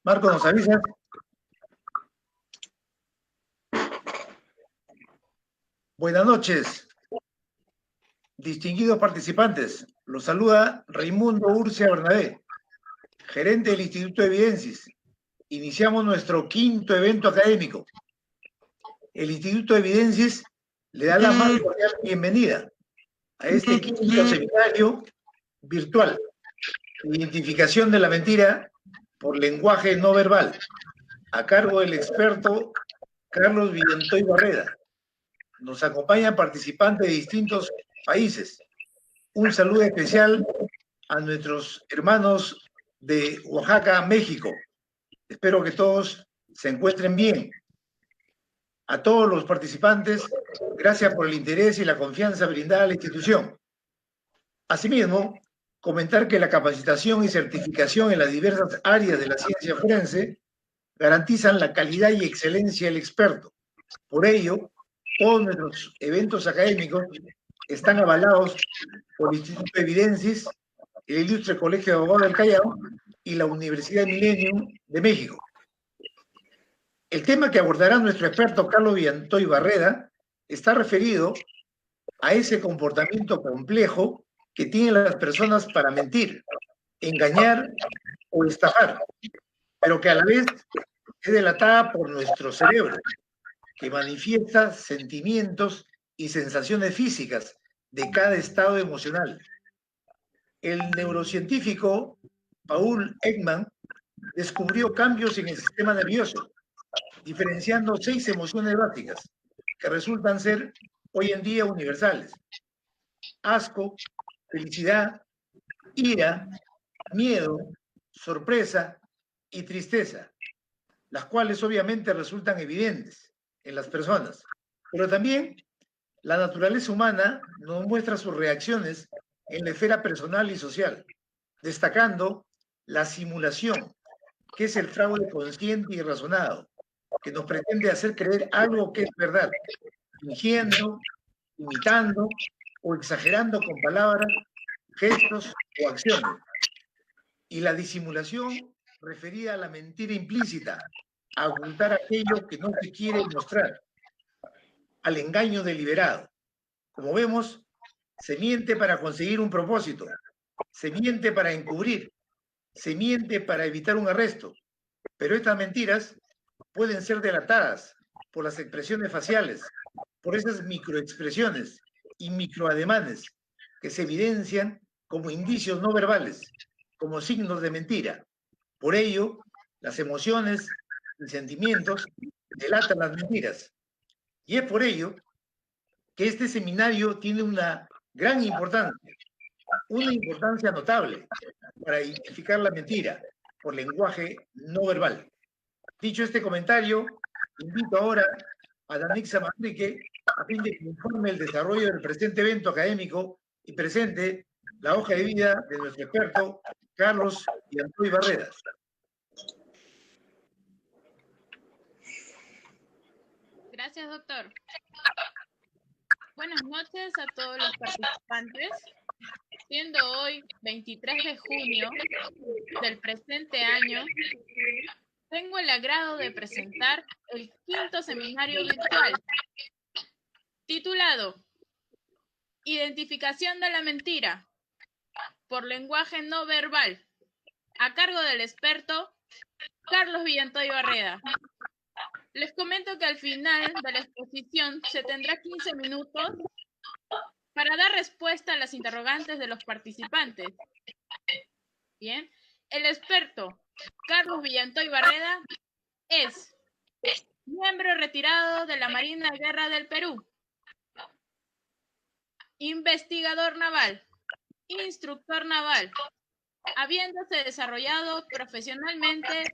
Marco, ¿nos avisas? Buenas noches, distinguidos participantes. Los saluda Raimundo Urcia Bernabé, gerente del Instituto de Evidensis. Iniciamos nuestro quinto evento académico. El Instituto de Evidensis le da la más cordial bienvenida a este quinto seminario virtual, Identificación de la mentira por lenguaje no verbal, a cargo del experto Carlos Villantoy Barreda. Nos acompañan participantes de distintos países. Un saludo especial a nuestros hermanos de Oaxaca, México. Espero que todos se encuentren bien. A todos los participantes, gracias por el interés y la confianza brindada a la institución. Asimismo, comentar que la capacitación y certificación en las diversas áreas de la ciencia forense garantizan la calidad y excelencia del experto. Por ello, todos nuestros eventos académicos están avalados por el Instituto de Evidensis, el Ilustre Colegio de Abogados del Callao y la Universidad Millennium de México. El tema que abordará nuestro experto Carlos Villantoy Barreda está referido a ese comportamiento complejo que tienen las personas para mentir, engañar o estafar, pero que a la vez es delatada por nuestro cerebro, que manifiesta sentimientos y sensaciones físicas de cada estado emocional. El neurocientífico Paul Ekman descubrió cambios en el sistema nervioso, diferenciando 6 emociones básicas que resultan ser hoy en día universales: asco, felicidad, ira, miedo, sorpresa y tristeza, las cuales obviamente resultan evidentes en las personas. Pero también la naturaleza humana nos muestra sus reacciones en la esfera personal y social, destacando la simulación, que es el fraude consciente y razonado, que nos pretende hacer creer algo que es verdad, fingiendo, imitando o exagerando con palabras, gestos o acciones. Y la disimulación referida a la mentira implícita, a ocultar aquello que no se quiere mostrar, al engaño deliberado. Como vemos, se miente para conseguir un propósito, se miente para encubrir, se miente para evitar un arresto, pero estas mentiras pueden ser delatadas por las expresiones faciales, por esas microexpresiones y microademanes que se evidencian como indicios no verbales, como signos de mentira. Por ello, las emociones y sentimientos delatan las mentiras. Y es por ello que este seminario tiene una gran importancia, una importancia notable para identificar la mentira por lenguaje no verbal. Dicho este comentario, invito ahora a Danixa Manrique a fin de que informe el desarrollo del presente evento académico y presente la hoja de vida de nuestro experto Carlos Villantoy Barreda. Gracias, doctor. Buenas noches a todos los participantes. Siendo hoy 23 de junio del presente año, tengo el agrado de presentar el quinto seminario virtual titulado Identificación de la mentira por lenguaje no verbal, a cargo del experto Carlos Villantoy Barreda. Les comento que al final de la exposición se tendrá 15 minutos para dar respuesta a las interrogantes de los participantes. Bien, el experto Carlos Villantoy Barreda es miembro retirado de la Marina de Guerra del Perú, investigador naval, instructor naval, habiéndose desarrollado profesionalmente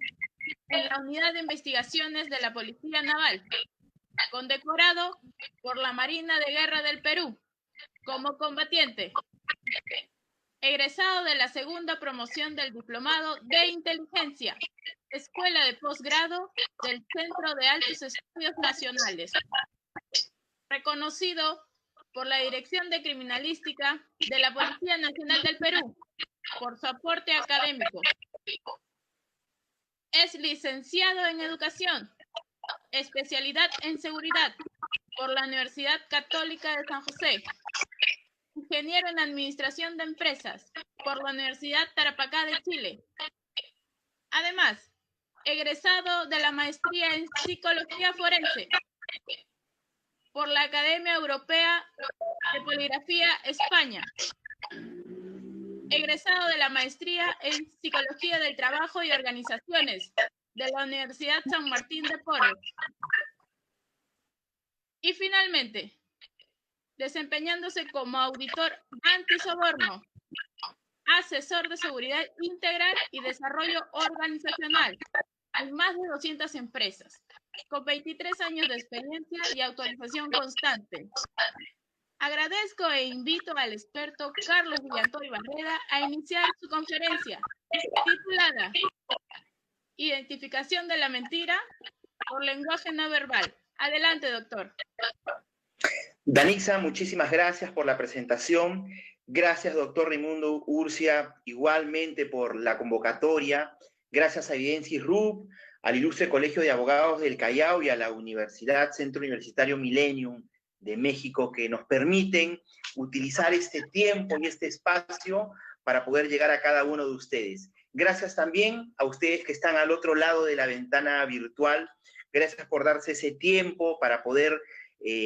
en la Unidad de Investigaciones de la Policía Naval, condecorado por la Marina de Guerra del Perú como combatiente, egresado de la segunda promoción del Diplomado de Inteligencia, Escuela de Posgrado del Centro de Altos Estudios Nacionales, reconocido por la Dirección de Criminalística de la Policía Nacional del Perú por su aporte académico. Es licenciado en Educación, especialidad en Seguridad por la Universidad Católica de San José. Ingeniero en Administración de Empresas por la Universidad Tarapacá de Chile. Además, egresado de la maestría en Psicología Forense por la Academia Europea de Poligrafía, España. Egresado de la maestría en Psicología del Trabajo y Organizaciones de la Universidad San Martín de Porres. Y finalmente, desempeñándose como auditor antisoborno, asesor de seguridad integral y desarrollo organizacional en más de 200 empresas, con 23 años de experiencia y actualización constante. Agradezco e invito al experto Carlos Villantoy Barreda a iniciar su conferencia titulada Identificación de la mentira por lenguaje no verbal. Adelante, doctor. Danitza, muchísimas gracias por la presentación. Gracias, doctor Raimundo Urcia, igualmente por la convocatoria. Gracias a Evidensis RUP, al Ilustre Colegio de Abogados del Callao y a la Universidad Centro Universitario Millennium de México, que nos permiten utilizar este tiempo y este espacio para poder llegar a cada uno de ustedes. Gracias también a ustedes que están al otro lado de la ventana virtual. Gracias por darse ese tiempo para poder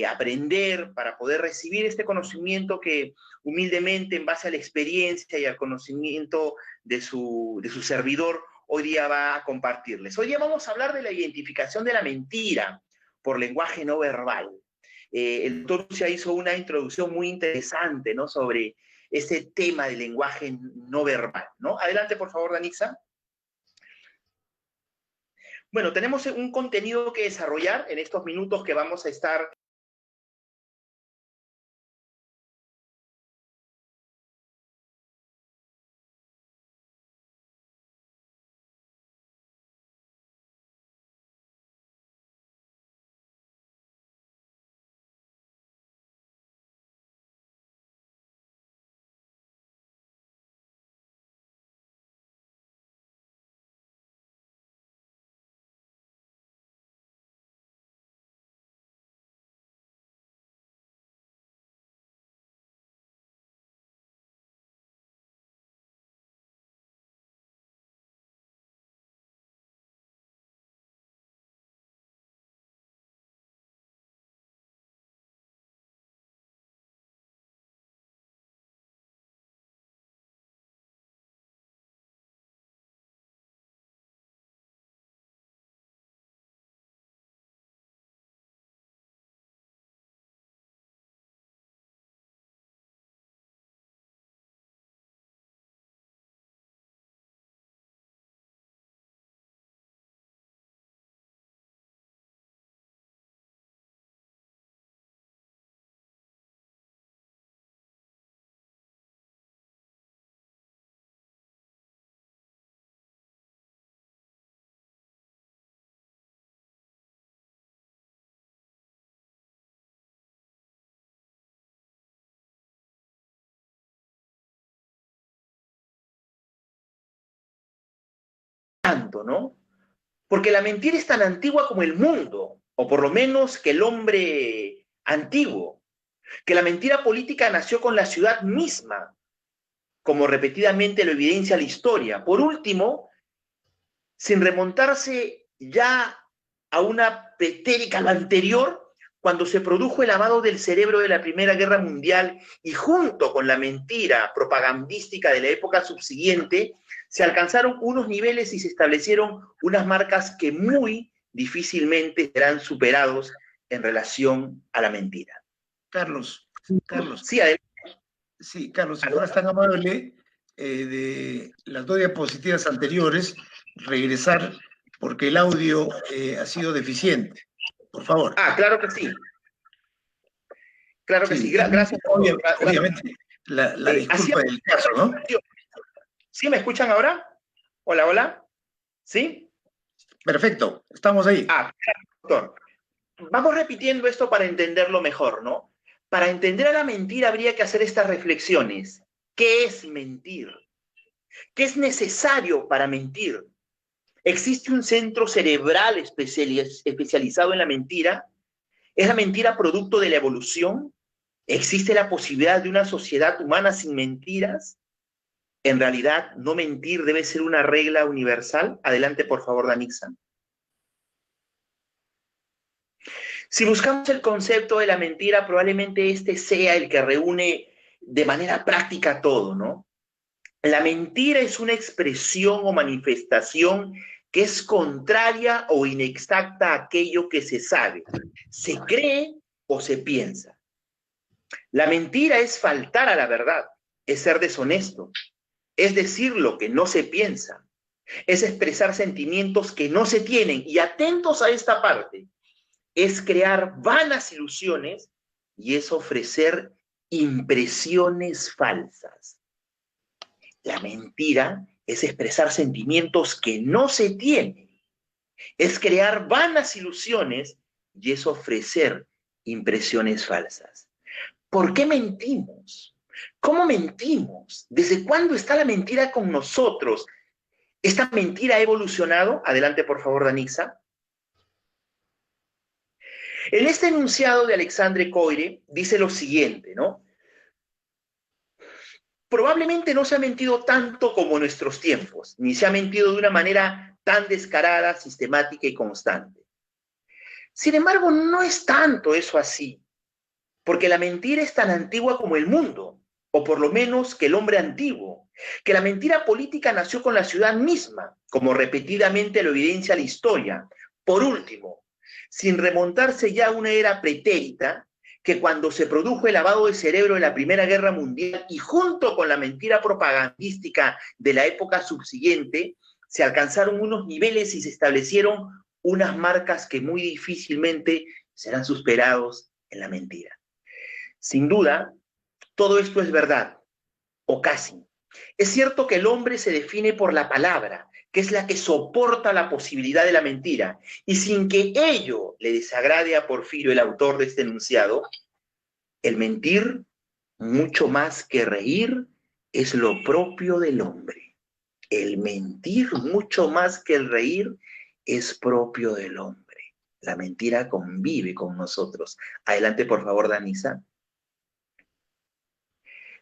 aprender, para poder recibir este conocimiento que humildemente, en base a la experiencia y al conocimiento de su servidor, hoy día va a compartirles. Hoy día vamos a hablar de la identificación de la mentira por lenguaje no verbal. El doctor ya hizo una introducción muy interesante, ¿no?, sobre ese tema del lenguaje no verbal, ¿no? Adelante, por favor, Danitza. Bueno, tenemos un contenido que desarrollar en estos minutos que vamos a estar ¿no? Porque la mentira es tan antigua como el mundo, o por lo menos que el hombre antiguo, que la mentira política nació con la ciudad misma, como repetidamente lo evidencia la historia. Por último, sin remontarse ya a una pretérita lo anterior, cuando se produjo el lavado del cerebro de la Primera Guerra Mundial y junto con la mentira propagandística de la época subsiguiente, se alcanzaron unos niveles y se establecieron unas marcas que muy difícilmente serán superados en relación a la mentira. Carlos. Sí, adelante. Sí, Carlos, si fueras tan amable, de las dos diapositivas anteriores, regresar, porque el audio ha sido deficiente. Por favor. Ah, claro que sí. Claro que sí. Gracias. Obviamente, la disculpa del caso, ¿no? ¿Sí me escuchan ahora? Hola, hola. ¿Sí? Perfecto, estamos ahí. Ah, doctor. Vamos repitiendo esto para entenderlo mejor, ¿no? Para entender a la mentira habría que hacer estas reflexiones. ¿Qué es mentir? ¿Qué es necesario para mentir? ¿Existe un centro cerebral especializado en la mentira? ¿Es la mentira producto de la evolución? ¿Existe la posibilidad de una sociedad humana sin mentiras? En realidad, no mentir debe ser una regla universal. Adelante, por favor, Danixa. Si buscamos el concepto de la mentira, probablemente este sea el que reúne de manera práctica todo, ¿no? La mentira es una expresión o manifestación que es contraria o inexacta a aquello que se sabe, se cree o se piensa. La mentira es faltar a la verdad, es ser deshonesto, es decir lo que no se piensa, es expresar sentimientos que no se tienen. Y atentos a esta parte, es crear vanas ilusiones y es ofrecer impresiones falsas. La mentira es expresar sentimientos que no se tienen, es crear vanas ilusiones y es ofrecer impresiones falsas. ¿Por qué mentimos? ¿Cómo mentimos? ¿Desde cuándo está la mentira con nosotros? ¿Esta mentira ha evolucionado? Adelante, por favor, Danixa. En este enunciado de Alexandre Coire dice lo siguiente, ¿no? Probablemente no se ha mentido tanto como en nuestros tiempos, ni se ha mentido de una manera tan descarada, sistemática y constante. Sin embargo, no es tanto eso así, porque la mentira es tan antigua como el mundo, o por lo menos que el hombre antiguo, que la mentira política nació con la ciudad misma, como repetidamente lo evidencia la historia. Por último, sin remontarse ya a una era pretérita, que cuando se produjo el lavado de cerebro de la Primera Guerra Mundial y junto con la mentira propagandística de la época subsiguiente, se alcanzaron unos niveles y se establecieron unas marcas que muy difícilmente serán superados en la mentira. Sin duda, todo esto es verdad, o casi. Es cierto que el hombre se define por la palabra, que es la que soporta la posibilidad de la mentira, y sin que ello le desagrade a Porfirio, el autor de este enunciado, el mentir, mucho más que reír, es lo propio del hombre. El mentir, mucho más que el reír, es propio del hombre. La mentira convive con nosotros. Adelante, por favor, Danisa.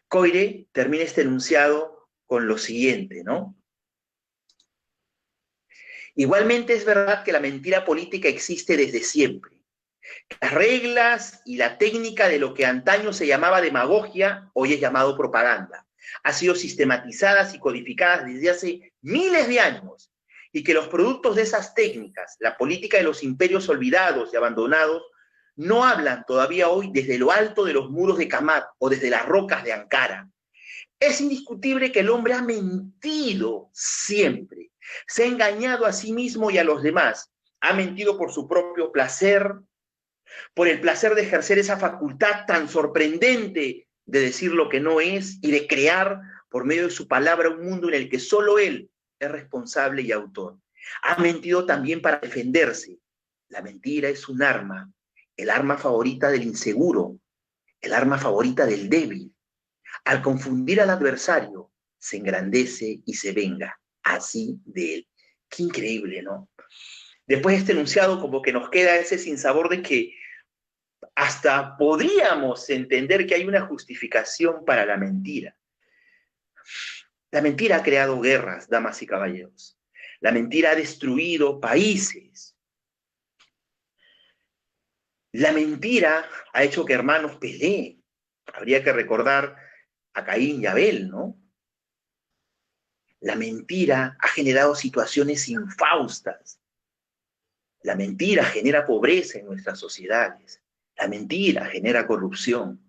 Coire termina este enunciado con lo siguiente, ¿no? Igualmente es verdad que la mentira política existe desde siempre. Las reglas y la técnica de lo que antaño se llamaba demagogia, hoy es llamado propaganda, han sido sistematizadas y codificadas desde hace miles de años, y que los productos de esas técnicas, la política de los imperios olvidados y abandonados, no hablan todavía hoy desde lo alto de los muros de Kamat o desde las rocas de Ankara. Es indiscutible que el hombre ha mentido siempre, se ha engañado a sí mismo y a los demás, ha mentido por su propio placer, por el placer de ejercer esa facultad tan sorprendente de decir lo que no es y de crear por medio de su palabra un mundo en el que solo él es responsable y autor. Ha mentido también para defenderse. La mentira es un arma, el arma favorita del inseguro, el arma favorita del débil. Al confundir al adversario, se engrandece y se venga así de él. Qué increíble, ¿no? Después de este enunciado, como que nos queda ese sinsabor de que hasta podríamos entender que hay una justificación para la mentira. La mentira ha creado guerras, damas y caballeros. La mentira ha destruido países. La mentira ha hecho que hermanos peleen. Habría que recordar a Caín y Abel, ¿no? La mentira ha generado situaciones infaustas. La mentira genera pobreza en nuestras sociedades. La mentira genera corrupción.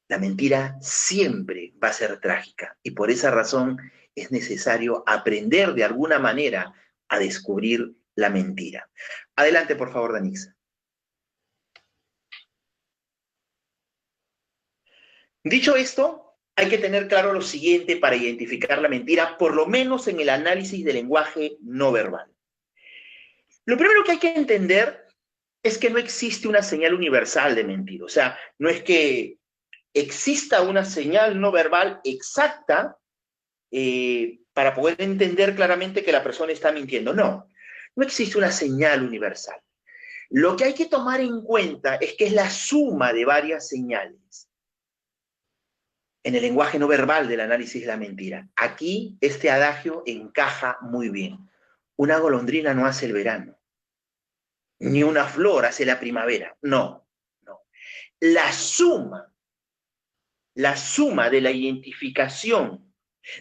La mentira siempre va a ser trágica y por esa razón es necesario aprender de alguna manera a descubrir la mentira. Adelante, por favor, Danisa. Dicho esto, hay que tener claro lo siguiente para identificar la mentira, por lo menos en el análisis del lenguaje no verbal. Lo primero que hay que entender es que no existe una señal universal de mentir. O sea, no es que exista una señal no verbal exacta para poder entender claramente que la persona está mintiendo. No, no existe una señal universal. Lo que hay que tomar en cuenta es que es la suma de varias señales en el lenguaje no verbal del análisis de la mentira. Aquí este adagio encaja muy bien. Una golondrina no hace el verano, ni una flor hace la primavera. No, no. La suma de la identificación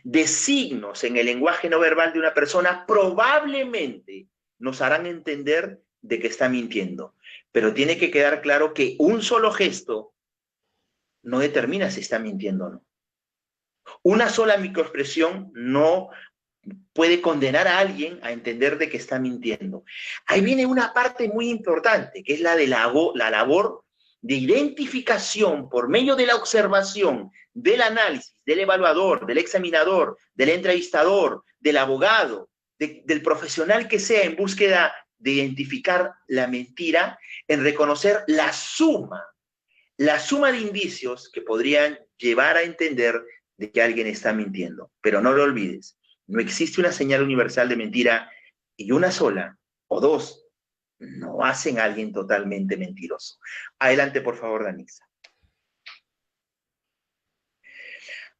de signos en el lenguaje no verbal de una persona probablemente nos harán entender de que está mintiendo. Pero tiene que quedar claro que un solo gesto no determina si está mintiendo o no. Una sola microexpresión no puede condenar a alguien a entender de que está mintiendo. Ahí viene una parte muy importante, que es la de la labor de identificación por medio de la observación, del análisis, del evaluador, del examinador, del entrevistador, del abogado, del profesional que sea en búsqueda de identificar la mentira, en reconocer la suma de indicios que podrían llevar a entender de que alguien está mintiendo. Pero no lo olvides, no existe una señal universal de mentira y una sola o dos no hacen a alguien totalmente mentiroso. Adelante, por favor, Danixa.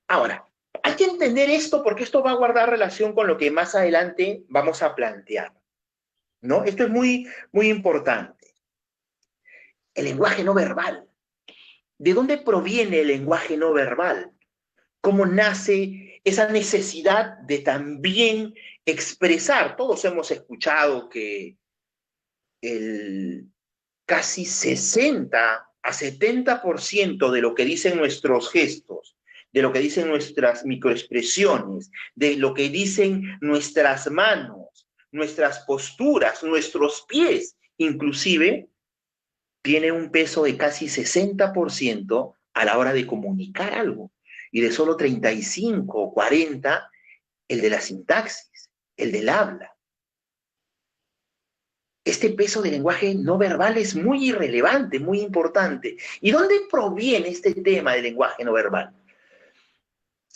Ahora, hay que entender esto porque esto va a guardar relación con lo que más adelante vamos a plantear, ¿no? Esto es muy, muy importante. El lenguaje no verbal. ¿De dónde proviene el lenguaje no verbal? ¿Cómo nace esa necesidad de también expresar? Todos hemos escuchado que el casi 60 a 70% de lo que dicen nuestros gestos, de lo que dicen nuestras microexpresiones, de lo que dicen nuestras manos, nuestras posturas, nuestros pies, inclusive, tiene un peso de casi 60% a la hora de comunicar algo, y de solo 35 o 40 el de la sintaxis, el del habla. Este peso del lenguaje no verbal es muy irrelevante, muy importante. ¿Y dónde proviene este tema del lenguaje no verbal?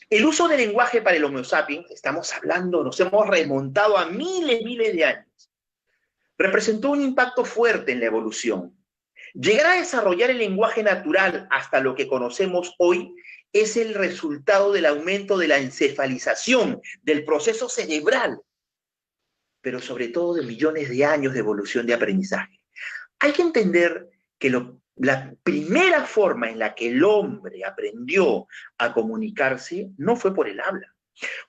El uso del lenguaje para el Homo sapiens, estamos hablando, nos hemos remontado a miles de años, representó un impacto fuerte en la evolución. Llegar a desarrollar el lenguaje natural hasta lo que conocemos hoy es el resultado del aumento de la encefalización, del proceso cerebral, pero sobre todo de millones de años de evolución de aprendizaje. Hay que entender que la primera forma en la que el hombre aprendió a comunicarse no fue por el habla,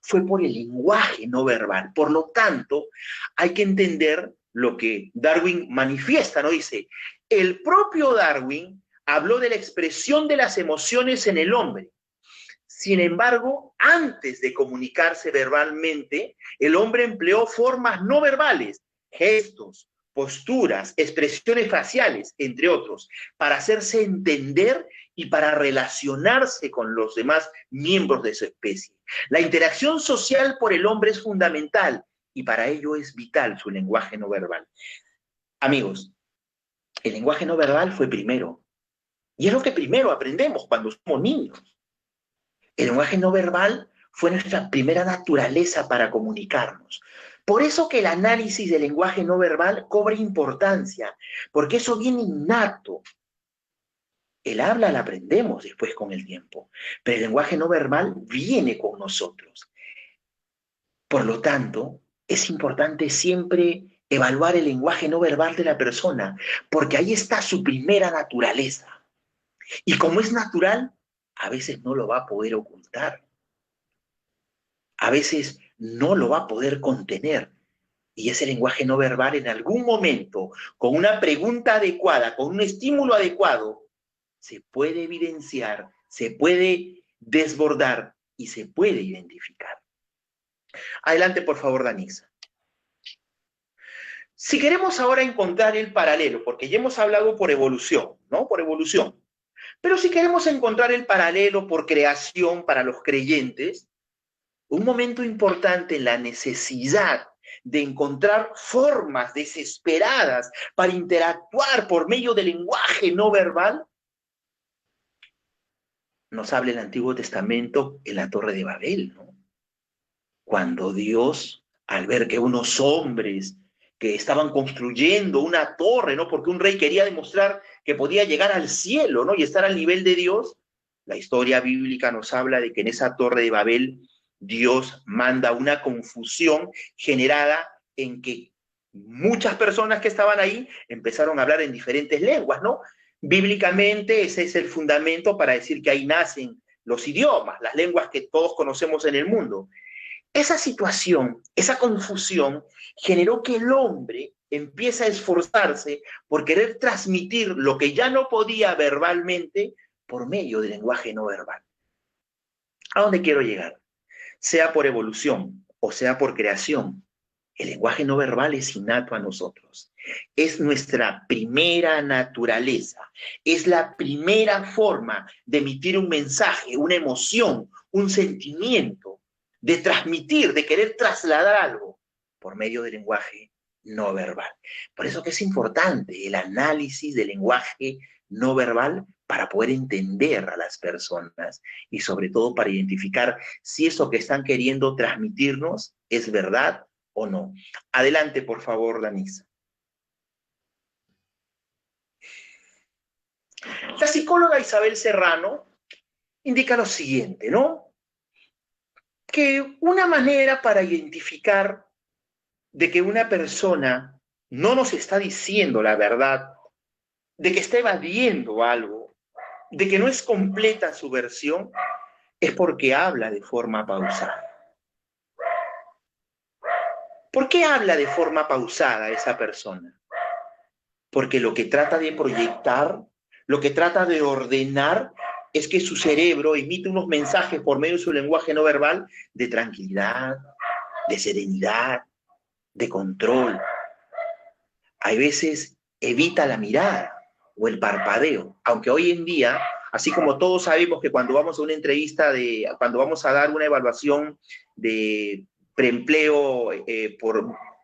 fue por el lenguaje no verbal. Por lo tanto, hay que entender lo que Darwin manifiesta, ¿no? Dice, el propio Darwin habló de la expresión de las emociones en el hombre. Sin embargo, antes de comunicarse verbalmente, el hombre empleó formas no verbales, gestos, posturas, expresiones faciales, entre otros, para hacerse entender y para relacionarse con los demás miembros de su especie. La interacción social por el hombre es fundamental y para ello es vital su lenguaje no verbal. Amigos, el lenguaje no verbal fue primero y es lo que primero aprendemos cuando somos niños. El lenguaje no verbal fue nuestra primera naturaleza para comunicarnos. Por eso que el análisis del lenguaje no verbal cobra importancia, porque eso viene innato. El habla la aprendemos después con el tiempo, pero el lenguaje no verbal viene con nosotros. Por lo tanto, es importante siempre evaluar el lenguaje no verbal de la persona, porque ahí está su primera naturaleza. Y como es natural, a veces no lo va a poder ocultar. A veces no lo va a poder contener. Y ese lenguaje no verbal en algún momento, con una pregunta adecuada, con un estímulo adecuado, se puede evidenciar, se puede desbordar y se puede identificar. Adelante, por favor, Danixa. Si queremos ahora encontrar el paralelo, porque ya hemos hablado por evolución, ¿no? Por evolución. Pero si queremos encontrar el paralelo por creación para los creyentes, un momento importante en la necesidad de encontrar formas desesperadas para interactuar por medio del lenguaje no verbal, nos habla el Antiguo Testamento en la Torre de Babel, ¿no? cuando Dios, al ver que unos hombres que estaban construyendo una torre, ¿no? Porque un rey quería demostrar que podía llegar al cielo, ¿no? Y estar al nivel de Dios, la historia bíblica nos habla de que en esa torre de Babel Dios manda una confusión generada en que muchas personas que estaban ahí empezaron a hablar en diferentes lenguas, ¿no? Bíblicamente ese es el fundamento para decir que ahí nacen los idiomas, las lenguas que todos conocemos en el mundo. Esa situación, esa confusión, generó que el hombre empiece a esforzarse por querer transmitir lo que ya no podía verbalmente por medio del lenguaje no verbal. ¿A dónde quiero llegar? Sea por evolución o sea por creación, el lenguaje no verbal es innato a nosotros. Es nuestra primera naturaleza. Es la primera forma de emitir un mensaje, una emoción, un sentimiento, de transmitir, de querer trasladar algo por medio del lenguaje no verbal. Por eso que es importante el análisis del lenguaje no verbal para poder entender a las personas y sobre todo para identificar si eso que están queriendo transmitirnos es verdad o no. Adelante, por favor, Danisa. La psicóloga Isabel Serrano indica lo siguiente, ¿no? Que una manera para identificar de que una persona no nos está diciendo la verdad, de que está evadiendo algo, de que no es completa su versión, es porque habla de forma pausada. ¿Por qué habla de forma pausada esa persona? Porque lo que trata de proyectar, lo que trata de ordenar, es que su cerebro emite unos mensajes por medio de su lenguaje no verbal de tranquilidad, de serenidad, de control. Hay veces evita la mirada o el parpadeo, aunque hoy en día, así como todos sabemos que cuando vamos a una entrevista, cuando vamos a dar una evaluación de preempleo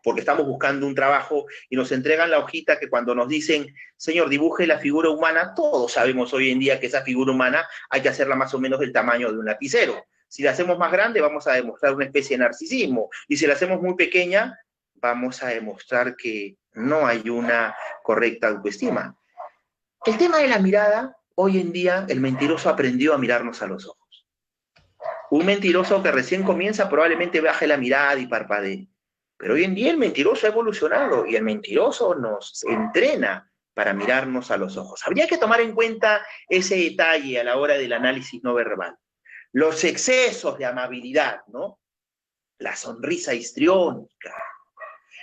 porque estamos buscando un trabajo y nos entregan la hojita que cuando nos dicen, señor, dibuje la figura humana, todos sabemos hoy en día que esa figura humana hay que hacerla más o menos del tamaño de un lapicero. Si la hacemos más grande, vamos a demostrar una especie de narcisismo. Y si la hacemos muy pequeña, vamos a demostrar que no hay una correcta autoestima. El tema de la mirada, hoy en día, el mentiroso aprendió a mirarnos a los ojos. Un mentiroso que recién comienza probablemente baje la mirada y parpadee. Pero hoy en día el mentiroso ha evolucionado y el mentiroso nos entrena para mirarnos a los ojos. Habría que tomar en cuenta ese detalle a la hora del análisis no verbal. Los excesos de amabilidad, ¿no? La sonrisa histriónica,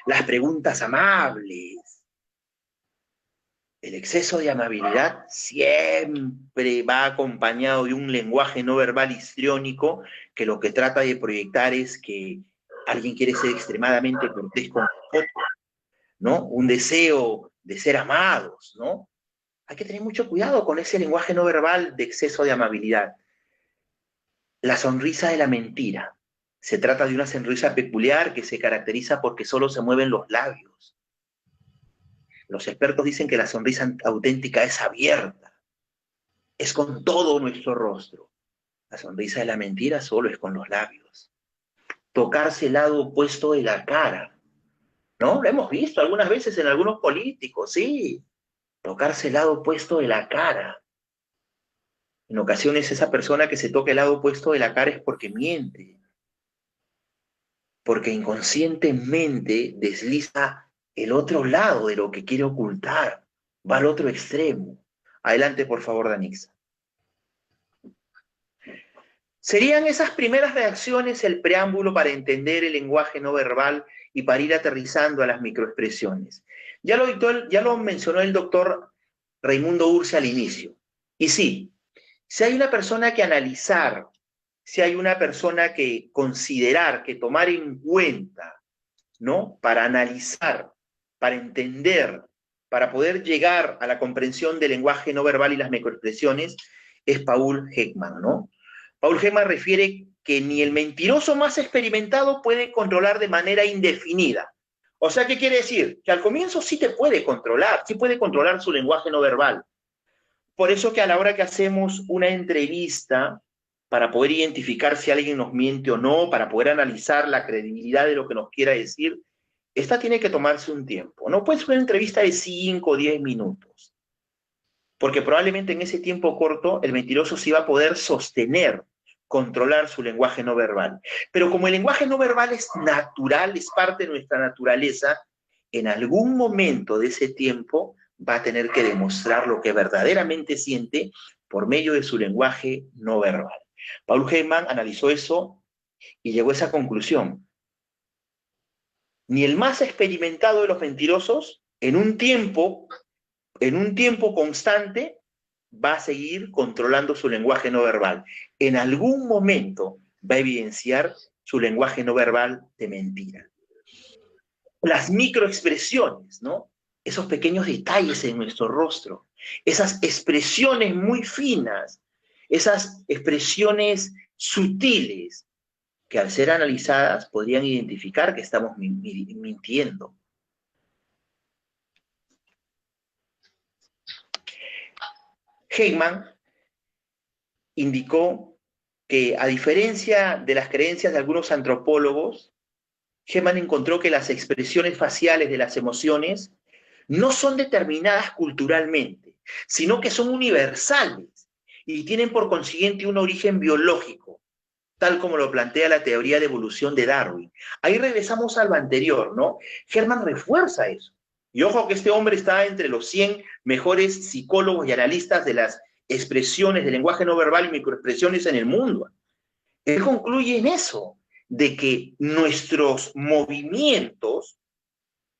las preguntas amables. El exceso de amabilidad siempre va acompañado de un lenguaje no verbal histriónico que lo que trata de proyectar es que alguien quiere ser extremadamente cortés con nosotros, ¿no? Un deseo de ser amados, ¿no? Hay que tener mucho cuidado con ese lenguaje no verbal de exceso de amabilidad. La sonrisa de la mentira. Se trata de una sonrisa peculiar que se caracteriza porque solo se mueven los labios. Los expertos dicen que la sonrisa auténtica es abierta, es con todo nuestro rostro. La sonrisa de la mentira solo es con los labios. Tocarse el lado opuesto de la cara, ¿no? Lo hemos visto algunas veces en algunos políticos, sí. Tocarse el lado opuesto de la cara. En ocasiones esa persona que se toca el lado opuesto de la cara es porque miente, porque inconscientemente desliza el otro lado de lo que quiere ocultar, va al otro extremo. Adelante, por favor, Danixa. Serían esas primeras reacciones el preámbulo para entender el lenguaje no verbal y para ir aterrizando a las microexpresiones. Ya lo mencionó el doctor Raimundo Urcia al inicio. Y sí, si hay una persona que analizar, si hay una persona que considerar, que tomar en cuenta, ¿no? Para analizar, para entender, para poder llegar a la comprensión del lenguaje no verbal y las microexpresiones, es Paul Ekman, ¿no? Paul Ekman refiere que ni el mentiroso más experimentado puede controlar de manera indefinida. O sea, ¿qué quiere decir? Que al comienzo sí te puede controlar, sí puede controlar su lenguaje no verbal. Por eso que a la hora que hacemos una entrevista, para poder identificar si alguien nos miente o no, para poder analizar la credibilidad de lo que nos quiera decir, esta tiene que tomarse un tiempo. No puede ser una entrevista de 5 o 10 minutos, porque probablemente en ese tiempo corto el mentiroso sí va a poder sostener, controlar su lenguaje no verbal. Pero como el lenguaje no verbal es natural, es parte de nuestra naturaleza, en algún momento de ese tiempo va a tener que demostrar lo que verdaderamente siente por medio de su lenguaje no verbal. Paul Heyman analizó eso y llegó a esa conclusión. Ni el más experimentado de los mentirosos, en un tiempo constante, va a seguir controlando su lenguaje no verbal. En algún momento va a evidenciar su lenguaje no verbal de mentira. Las microexpresiones, ¿no? Esos pequeños detalles en nuestro rostro, esas expresiones muy finas, esas expresiones sutiles, que al ser analizadas podrían identificar que estamos mintiendo. Heyman indicó que, a diferencia de las creencias de algunos antropólogos, Heyman encontró que las expresiones faciales de las emociones no son determinadas culturalmente, sino que son universales y tienen por consiguiente un origen biológico, tal como lo plantea la teoría de evolución de Darwin. Ahí regresamos a lo anterior, ¿no? Heyman refuerza eso. Y ojo que este hombre está entre los 100 mejores psicólogos y analistas de las expresiones de lenguaje no verbal y microexpresiones en el mundo. Él concluye en eso, de que nuestros movimientos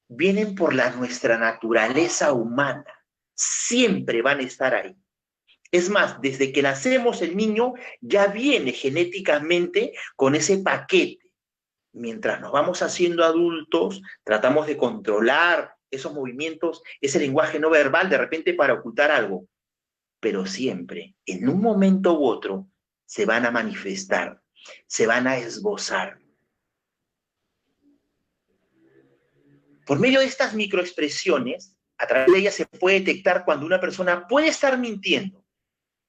vienen por nuestra naturaleza humana. Siempre van a estar ahí. Es más, desde que nacemos el niño ya viene genéticamente con ese paquete. Mientras nos vamos haciendo adultos, tratamos de controlar esos movimientos, ese lenguaje no verbal, de repente para ocultar algo. Pero siempre, en un momento u otro, se van a manifestar, se van a esbozar. Por medio de estas microexpresiones, a través de ellas se puede detectar cuando una persona puede estar mintiendo.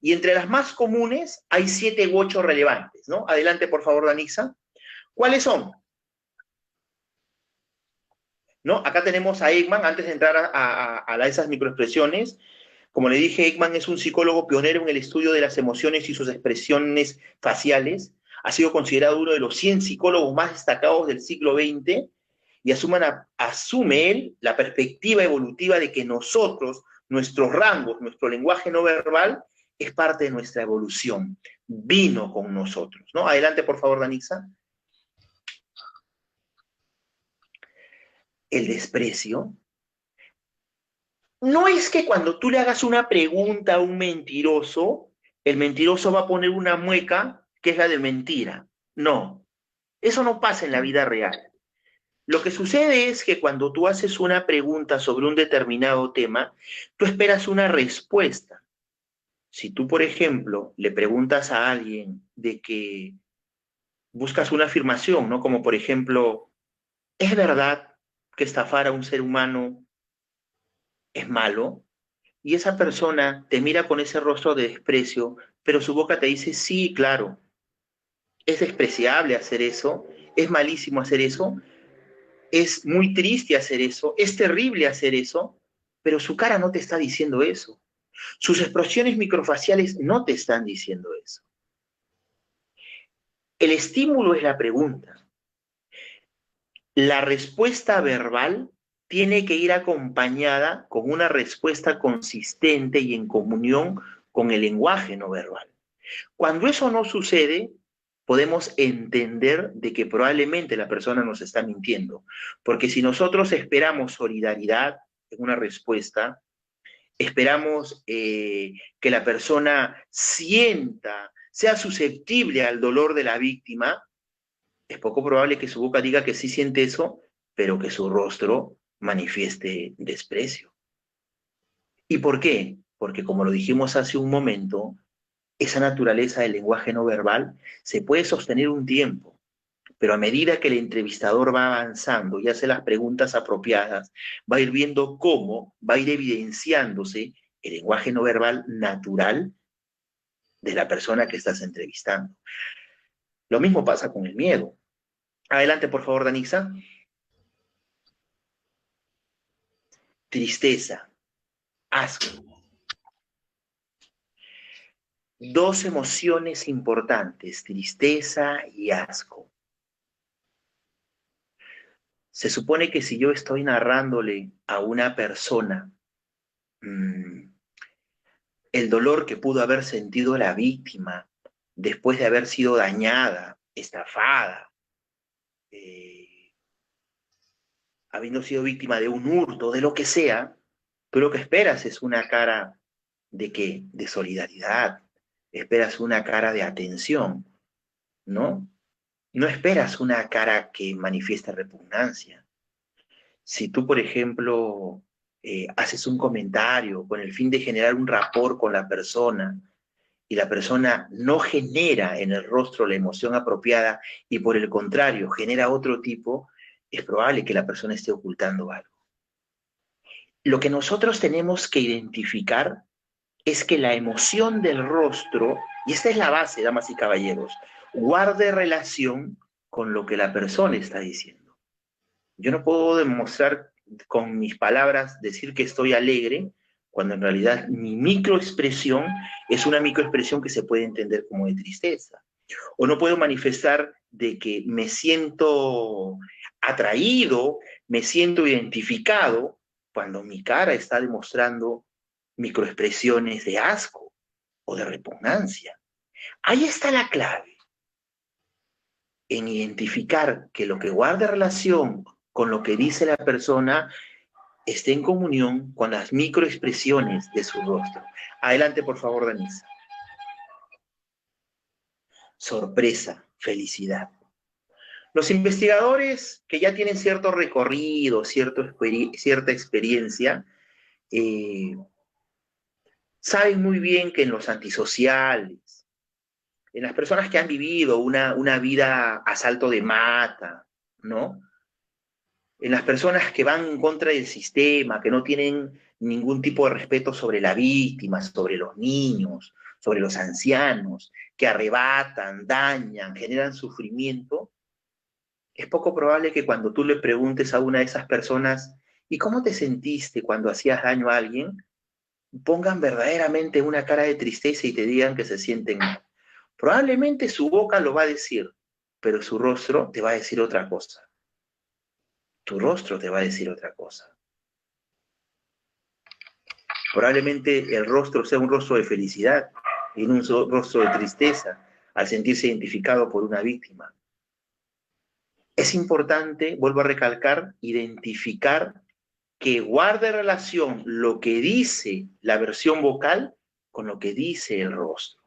Y entre las más comunes hay 7 u 8 relevantes, ¿no? Adelante, por favor, Danixa. ¿Cuáles son? ¿No? Acá tenemos a Ekman, antes de entrar a esas microexpresiones. Como le dije, Ekman es un psicólogo pionero en el estudio de las emociones y sus expresiones faciales. Ha sido considerado uno de los 100 psicólogos más destacados del siglo XX y asume él la perspectiva evolutiva de que nosotros, nuestros rangos, nuestro lenguaje no verbal, es parte de nuestra evolución. Vino con nosotros, ¿no? Adelante, por favor, Danixa. El desprecio no es que cuando tú le hagas una pregunta a un mentiroso, el mentiroso va a poner una mueca que es la de mentira. No, eso no pasa en la vida real. Lo que sucede es que cuando tú haces una pregunta sobre un determinado tema, tú esperas una respuesta. Si tú, por ejemplo, le preguntas a alguien de que buscas una afirmación, ¿no? Como por ejemplo, ¿es verdad que estafar a un ser humano es malo? Y esa persona te mira con ese rostro de desprecio, pero su boca te dice, sí, claro, es despreciable hacer eso, es malísimo hacer eso, es muy triste hacer eso, es terrible hacer eso, pero su cara no te está diciendo eso. Sus expresiones microfaciales no te están diciendo eso. El estímulo es la pregunta. La respuesta verbal tiene que ir acompañada con una respuesta consistente y en comunión con el lenguaje no verbal. Cuando eso no sucede, podemos entender de que probablemente la persona nos está mintiendo. Porque si nosotros esperamos solidaridad en una respuesta, esperamos que la persona sienta, sea susceptible al dolor de la víctima, es poco probable que su boca diga que sí siente eso, pero que su rostro manifieste desprecio. ¿Y por qué? Porque como lo dijimos hace un momento, esa naturaleza del lenguaje no verbal se puede sostener un tiempo, pero a medida que el entrevistador va avanzando y hace las preguntas apropiadas, va a ir viendo cómo va a ir evidenciándose el lenguaje no verbal natural de la persona que estás entrevistando. Lo mismo pasa con el miedo. Adelante, por favor, Danixa. Tristeza, asco. Dos emociones importantes, tristeza y asco. Se supone que si yo estoy narrándole a una persona el dolor que pudo haber sentido la víctima después de haber sido dañada, estafada, habiendo sido víctima de un hurto, de lo que sea, tú lo que esperas es una cara ¿de qué? De solidaridad. Esperas una cara de atención, ¿no? No esperas una cara que manifieste repugnancia. Si tú, por ejemplo, haces un comentario con el fin de generar un rapport con la persona y la persona no genera en el rostro la emoción apropiada y por el contrario genera otro tipo, es probable que la persona esté ocultando algo. Lo que nosotros tenemos que identificar es que la emoción del rostro, y esta es la base, damas y caballeros, guarde relación con lo que la persona está diciendo. Yo no puedo demostrar con mis palabras, decir que estoy alegre, cuando en realidad mi microexpresión es una microexpresión que se puede entender como de tristeza. O no puedo manifestar de que me siento atraído, me siento identificado, cuando mi cara está demostrando microexpresiones de asco o de repugnancia. Ahí está la clave, en identificar que lo que guarda relación con lo que dice la persona esté en comunión con las microexpresiones de su rostro. Adelante, por favor, Denise. Sorpresa, felicidad. Los investigadores que ya tienen cierto recorrido, cierta experiencia, saben muy bien que en los antisociales, en las personas que han vivido una vida a salto de mata, ¿no? En las personas que van en contra del sistema, que no tienen ningún tipo de respeto sobre la víctima, sobre los niños, sobre los ancianos, que arrebatan, dañan, generan sufrimiento, es poco probable que cuando tú le preguntes a una de esas personas, ¿y cómo te sentiste cuando hacías daño a alguien?, pongan verdaderamente una cara de tristeza y te digan que se sienten mal. Probablemente su boca lo va a decir, pero su rostro te va a decir otra cosa. Tu rostro te va a decir otra cosa. Probablemente el rostro sea un rostro de felicidad y no un rostro de tristeza al sentirse identificado por una víctima. Es importante, vuelvo a recalcar, identificar que guarde relación lo que dice la versión vocal con lo que dice el rostro.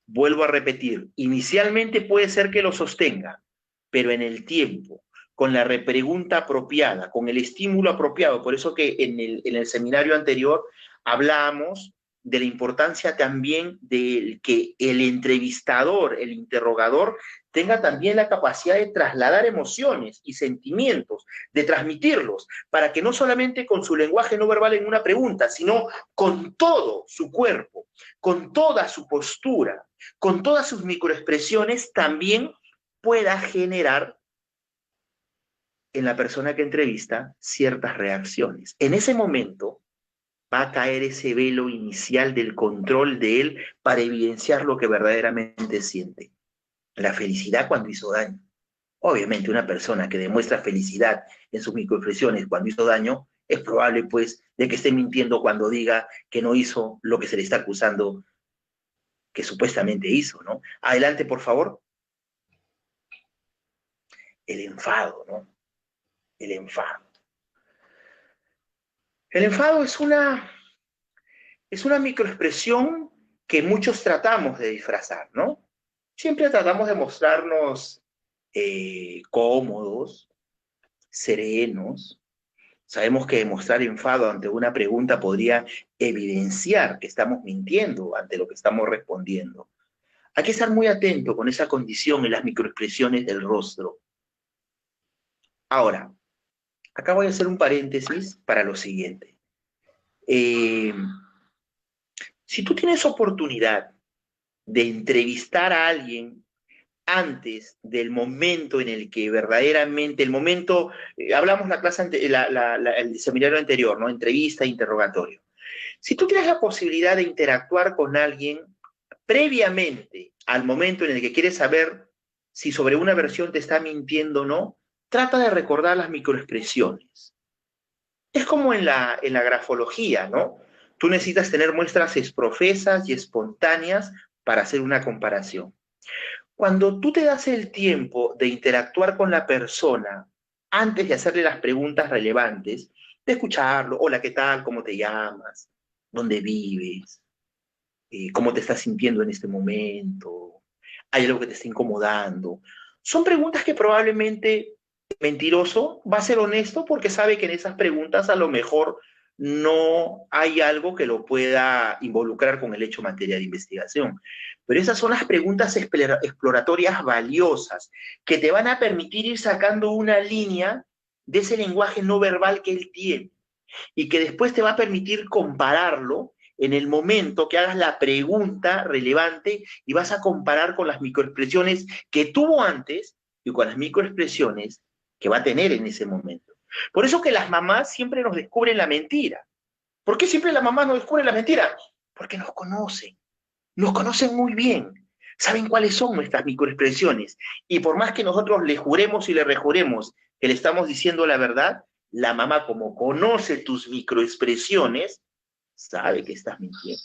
Vuelvo a repetir, inicialmente puede ser que lo sostenga, pero en el tiempo, con la repregunta apropiada, con el estímulo apropiado, por eso que en el seminario anterior hablábamos de la importancia también de que el entrevistador, el interrogador, tenga también la capacidad de trasladar emociones y sentimientos, de transmitirlos, para que no solamente con su lenguaje no verbal en una pregunta, sino con todo su cuerpo, con toda su postura, con todas sus microexpresiones, también pueda generar en la persona que entrevista ciertas reacciones. En ese momento va a caer ese velo inicial del control de él para evidenciar lo que verdaderamente siente. La felicidad cuando hizo daño. Obviamente una persona que demuestra felicidad en sus microexpresiones cuando hizo daño, es probable pues de que esté mintiendo cuando diga que no hizo lo que se le está acusando que supuestamente hizo, ¿no? Adelante, por favor. El enfado, ¿no? El enfado. El enfado es una microexpresión que muchos tratamos de disfrazar, ¿no? Siempre tratamos de mostrarnos cómodos, serenos. Sabemos que demostrar enfado ante una pregunta podría evidenciar que estamos mintiendo ante lo que estamos respondiendo. Hay que estar muy atento con esa condición en las microexpresiones del rostro. Ahora, acá voy a hacer un paréntesis para lo siguiente. Si tú tienes oportunidad de entrevistar a alguien antes del momento en el que verdaderamente, el momento, hablamos la clase, el seminario anterior, ¿no? Entrevista, interrogatorio. Si tú tienes la posibilidad de interactuar con alguien previamente al momento en el que quieres saber si sobre una versión te está mintiendo o no, trata de recordar las microexpresiones. Es como en la grafología, ¿no? Tú necesitas tener muestras exprofesas y espontáneas para hacer una comparación. Cuando tú te das el tiempo de interactuar con la persona antes de hacerle las preguntas relevantes, de escucharlo, hola, ¿qué tal? ¿Cómo te llamas? ¿Dónde vives? ¿Cómo te estás sintiendo en este momento? ¿Hay algo que te está incomodando? Son preguntas que probablemente el mentiroso va a ser honesto porque sabe que en esas preguntas a lo mejor no hay algo que lo pueda involucrar con el hecho materia de investigación. Pero esas son las preguntas exploratorias valiosas que te van a permitir ir sacando una línea de ese lenguaje no verbal que él tiene y que después te va a permitir compararlo en el momento que hagas la pregunta relevante y vas a comparar con las microexpresiones que tuvo antes y con las microexpresiones que va a tener en ese momento. Por eso que las mamás siempre nos descubren la mentira. ¿Por qué siempre las mamás nos descubren la mentira? Porque nos conocen muy bien, saben cuáles son nuestras microexpresiones. Y por más que nosotros le juremos y le rejuremos que le estamos diciendo la verdad, la mamá, como conoce tus microexpresiones, sabe que estás mintiendo.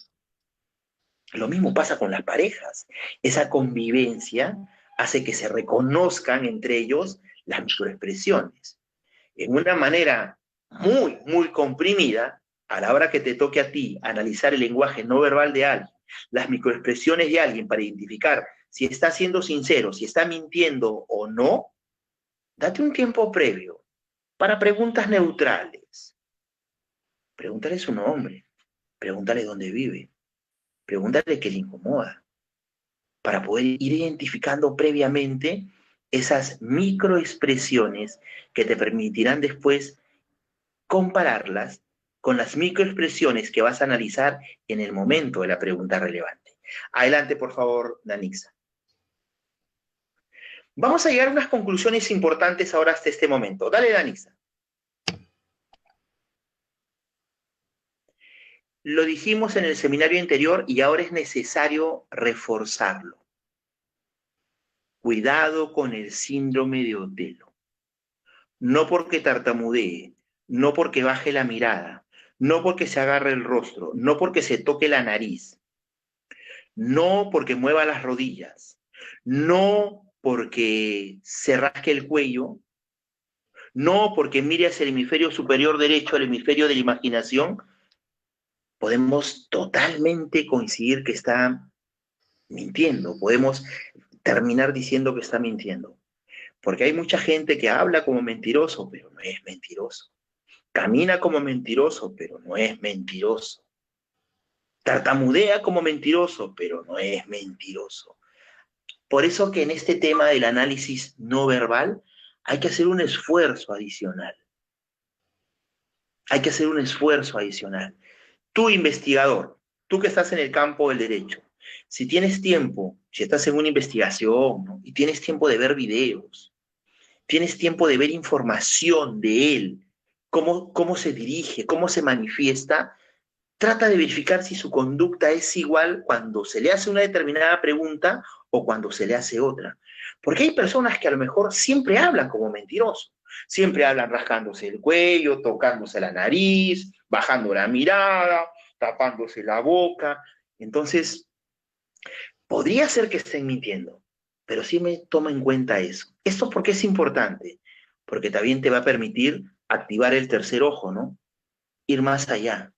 Lo mismo pasa con las parejas. Esa convivencia hace que se reconozcan entre ellos las microexpresiones. En una manera muy, muy comprimida, a la hora que te toque a ti analizar el lenguaje no verbal de alguien, las microexpresiones de alguien para identificar si está siendo sincero, si está mintiendo o no, date un tiempo previo para preguntas neutrales. Pregúntale su nombre, pregúntale dónde vive, pregúntale qué le incomoda, para poder ir identificando previamente esas microexpresiones que te permitirán después compararlas con las microexpresiones que vas a analizar en el momento de la pregunta relevante. Adelante, por favor, Danixa. Vamos a llegar a unas conclusiones importantes ahora hasta este momento. Dale, Danixa. Lo dijimos en el seminario anterior y ahora es necesario reforzarlo. Cuidado con el síndrome de Otelo. No porque tartamudee, no porque baje la mirada, no porque se agarre el rostro, no porque se toque la nariz, no porque mueva las rodillas, no porque se rasque el cuello, no porque mire hacia el hemisferio superior derecho, al hemisferio de la imaginación, podemos totalmente coincidir que está mintiendo, podemos terminar diciendo que está mintiendo. Porque hay mucha gente que habla como mentiroso, pero no es mentiroso. Camina como mentiroso, pero no es mentiroso. Tartamudea como mentiroso, pero no es mentiroso. Por eso que en este tema del análisis no verbal hay que hacer un esfuerzo adicional. Hay que hacer un esfuerzo adicional. Tú, investigador, tú que estás en el campo del derecho, si tienes tiempo, si estás en una investigación, ¿no? Y tienes tiempo de ver videos, tienes tiempo de ver información de él, cómo se dirige, cómo se manifiesta, trata de verificar si su conducta es igual cuando se le hace una determinada pregunta o cuando se le hace otra. Porque hay personas que a lo mejor siempre hablan como mentirosos. Siempre hablan rascándose el cuello, tocándose la nariz, bajando la mirada, tapándose la boca. Entonces, podría ser que estén mintiendo, pero sí me toma en cuenta eso. ¿Esto por qué es importante? Porque también te va a permitir activar el tercer ojo, ¿no? Ir más allá.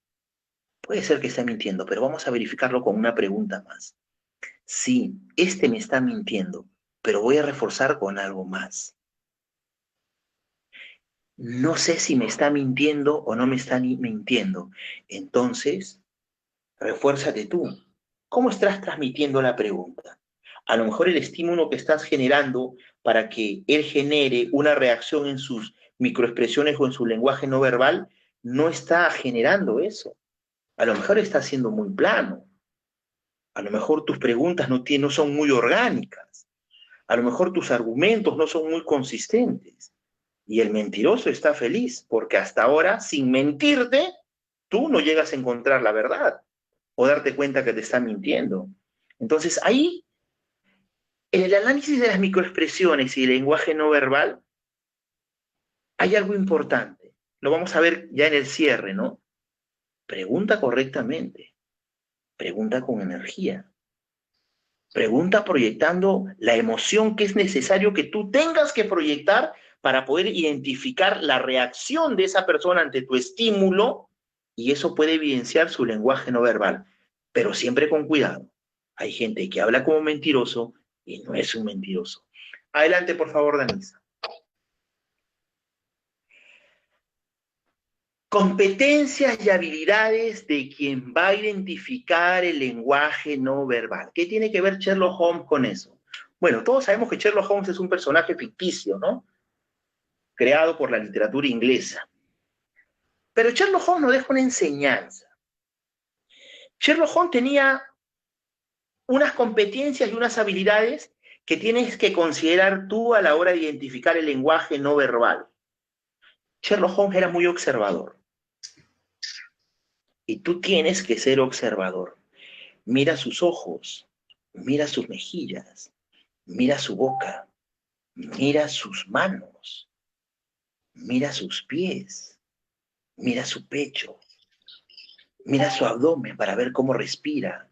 Puede ser que esté mintiendo, pero vamos a verificarlo con una pregunta más. Sí, este me está mintiendo, pero voy a reforzar con algo más. No sé si me está mintiendo o no me está mintiendo. Entonces, refuérzate tú. ¿Cómo estás transmitiendo la pregunta? A lo mejor el estímulo que estás generando para que él genere una reacción en sus microexpresiones o en su lenguaje no verbal no está generando eso. A lo mejor está siendo muy plano. A lo mejor tus preguntas no son muy orgánicas. A lo mejor tus argumentos no son muy consistentes. Y el mentiroso está feliz porque hasta ahora, sin mentirte, tú no llegas a encontrar la verdad o darte cuenta que te está mintiendo. Entonces ahí, en el análisis de las microexpresiones y el lenguaje no verbal, hay algo importante. Lo vamos a ver ya en el cierre, ¿no? Pregunta correctamente. Pregunta con energía. Pregunta proyectando la emoción que es necesario que tú tengas que proyectar para poder identificar la reacción de esa persona ante tu estímulo, y eso puede evidenciar su lenguaje no verbal. Pero siempre con cuidado. Hay gente que habla como mentiroso y no es un mentiroso. Adelante, por favor, Danisa. Competencias y habilidades de quien va a identificar el lenguaje no verbal. ¿Qué tiene que ver Sherlock Holmes con eso? Bueno, todos sabemos que Sherlock Holmes es un personaje ficticio, ¿no? Creado por la literatura inglesa. Pero Sherlock Holmes nos deja una enseñanza. Sherlock Holmes tenía unas competencias y unas habilidades que tienes que considerar tú a la hora de identificar el lenguaje no verbal. Sherlock Holmes era muy observador. Y tú tienes que ser observador. Mira sus ojos, mira sus mejillas, mira su boca, mira sus manos, mira sus pies, mira su pecho, mira su abdomen para ver cómo respira.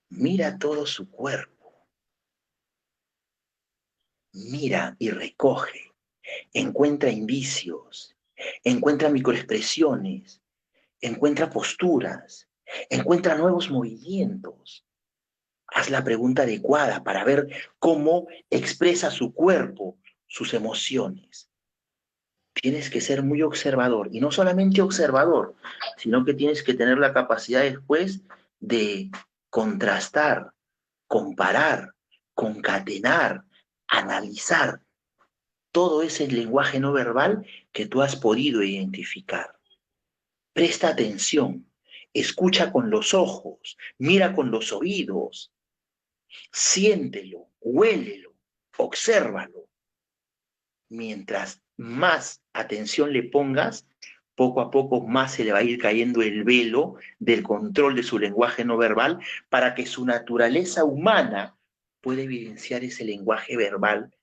Mira todo su cuerpo. Mira y recoge. Encuentra indicios, encuentra microexpresiones, encuentra posturas, encuentra nuevos movimientos. Haz la pregunta adecuada para ver cómo expresa su cuerpo, sus emociones. Tienes que ser muy observador, y no solamente observador, sino que tienes que tener la capacidad después de contrastar, comparar, concatenar, analizar todo ese lenguaje no verbal que tú has podido identificar. Presta atención, escucha con los ojos, mira con los oídos, siéntelo, huélelo, obsérvalo. Mientras más atención le pongas, poco a poco más se le va a ir cayendo el velo del control de su lenguaje no verbal para que su naturaleza humana pueda evidenciar ese lenguaje verbal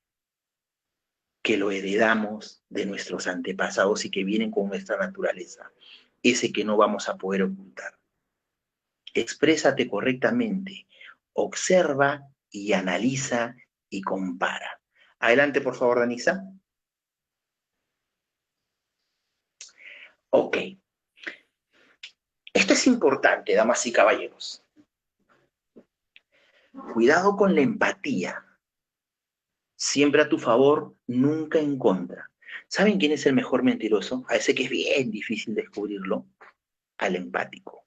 que lo heredamos de nuestros antepasados y que vienen con nuestra naturaleza, ese que no vamos a poder ocultar. Exprésate correctamente, observa y analiza y compara. Adelante, por favor, Danisa. Ok. Esto es importante, damas y caballeros. Cuidado con la empatía. Siempre a tu favor, nunca en contra. ¿Saben quién es el mejor mentiroso? A ese que es bien difícil descubrirlo. Al empático.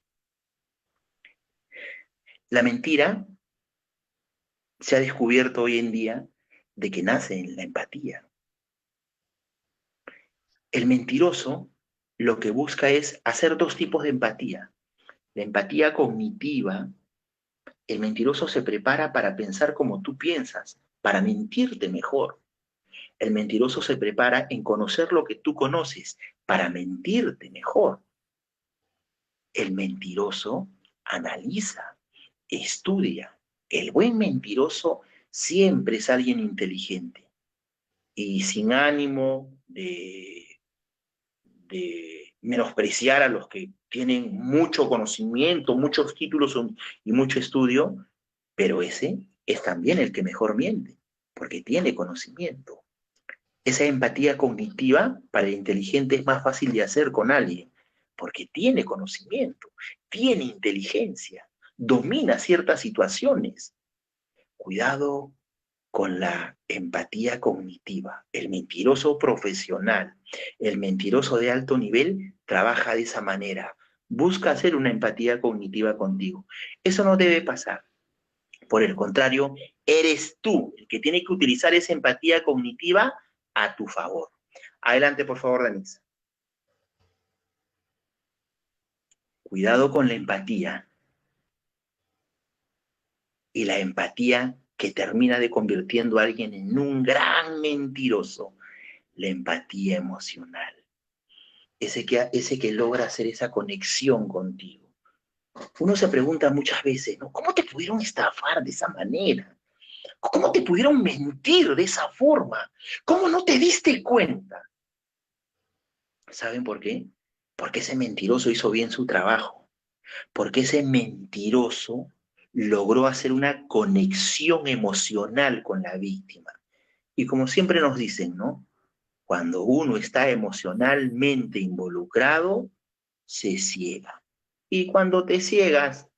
La mentira se ha descubierto hoy en día de que nace en la empatía. El mentiroso lo que busca es hacer dos tipos de empatía. La empatía cognitiva. El mentiroso se prepara para pensar como tú piensas, para mentirte mejor. El mentiroso se prepara en conocer lo que tú conoces, para mentirte mejor. El mentiroso analiza, estudia. El buen mentiroso siempre es alguien inteligente y sin ánimo de menospreciar a los que tienen mucho conocimiento, muchos títulos y mucho estudio, pero ese es también el que mejor miente, porque tiene conocimiento. Esa empatía cognitiva para el inteligente es más fácil de hacer con alguien, porque tiene conocimiento, tiene inteligencia, domina ciertas situaciones. Cuidado con la empatía cognitiva. El mentiroso profesional, el mentiroso de alto nivel, trabaja de esa manera. Busca hacer una empatía cognitiva contigo. Eso no debe pasar. Por el contrario, eres tú el que tiene que utilizar esa empatía cognitiva a tu favor. Adelante, por favor, Danisa. Cuidado con la empatía. y la empatía que termina de convirtiendo a alguien en un gran mentiroso, la empatía emocional. Ese que logra hacer esa conexión contigo. Uno se pregunta muchas veces, ¿no? ¿Cómo te pudieron estafar de esa manera? ¿Cómo te pudieron mentir de esa forma? ¿Cómo no te diste cuenta? ¿Saben por qué? Porque ese mentiroso hizo bien su trabajo. Porque ese mentiroso logró hacer una conexión emocional con la víctima. Y como siempre nos dicen, ¿no? Cuando uno está emocionalmente involucrado, se ciega. Y cuando te ciegas,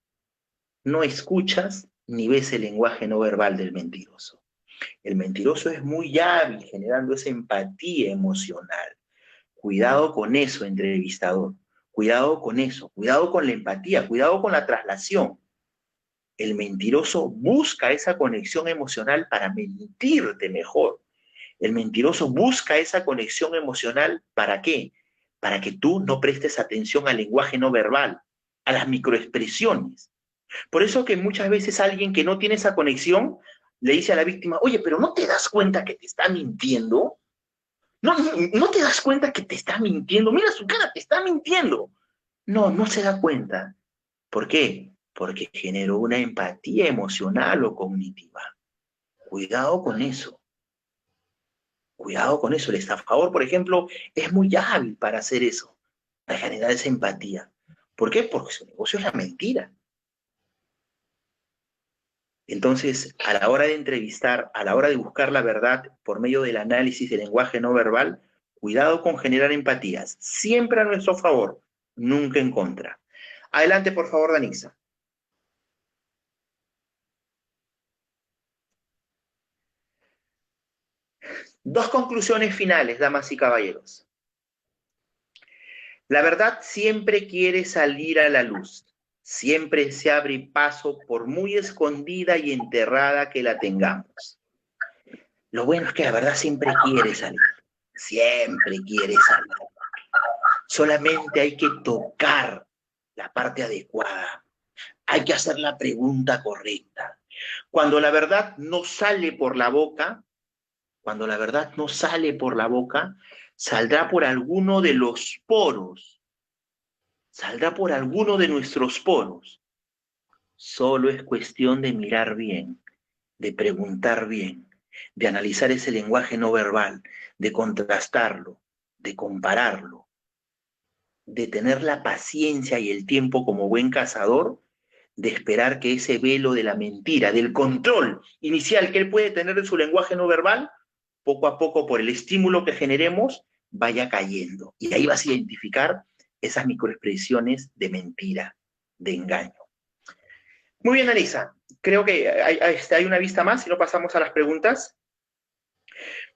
no escuchas ni ves el lenguaje no verbal del mentiroso. El mentiroso es muy hábil generando esa empatía emocional. Cuidado con eso, entrevistador. Cuidado con eso. Cuidado con la empatía. Cuidado con la traslación. El mentiroso busca esa conexión emocional para mentirte mejor. El mentiroso busca esa conexión emocional, ¿para qué? Para que tú no prestes atención al lenguaje no verbal, a las microexpresiones. Por eso que muchas veces alguien que no tiene esa conexión le dice a la víctima, oye, pero ¿no te das cuenta que te está mintiendo? ¿No te das cuenta que te está mintiendo? Mira su cara, te está mintiendo. No, no se da cuenta. ¿Por qué? Porque generó una empatía emocional o cognitiva. Cuidado con eso. Cuidado con eso. El estafador, por ejemplo, es muy hábil para hacer eso, para generar esa empatía. ¿Por qué? Porque su negocio es la mentira. Entonces, a la hora de entrevistar, a la hora de buscar la verdad por medio del análisis del lenguaje no verbal, cuidado con generar empatías. Siempre a nuestro favor, nunca en contra. Adelante, por favor, Danixa. Dos conclusiones finales, damas y caballeros. La verdad siempre quiere salir a la luz. Siempre se abre paso por muy escondida y enterrada que la tengamos. Lo bueno es que la verdad siempre quiere salir. Siempre quiere salir. Solamente hay que tocar la parte adecuada. Hay que hacer la pregunta correcta. Cuando la verdad no sale por la boca, saldrá por alguno de los poros. Saldrá por alguno de nuestros poros. Solo es cuestión de mirar bien, de preguntar bien, de analizar ese lenguaje no verbal, de contrastarlo, de compararlo, de tener la paciencia y el tiempo como buen cazador, de esperar que ese velo de la mentira, del control inicial que él puede tener de su lenguaje no verbal, poco a poco por el estímulo que generemos, vaya cayendo. Y ahí vas a identificar esas microexpresiones de mentira, de engaño. Muy bien, Anisa. Creo que hay una vista más, si no pasamos a las preguntas.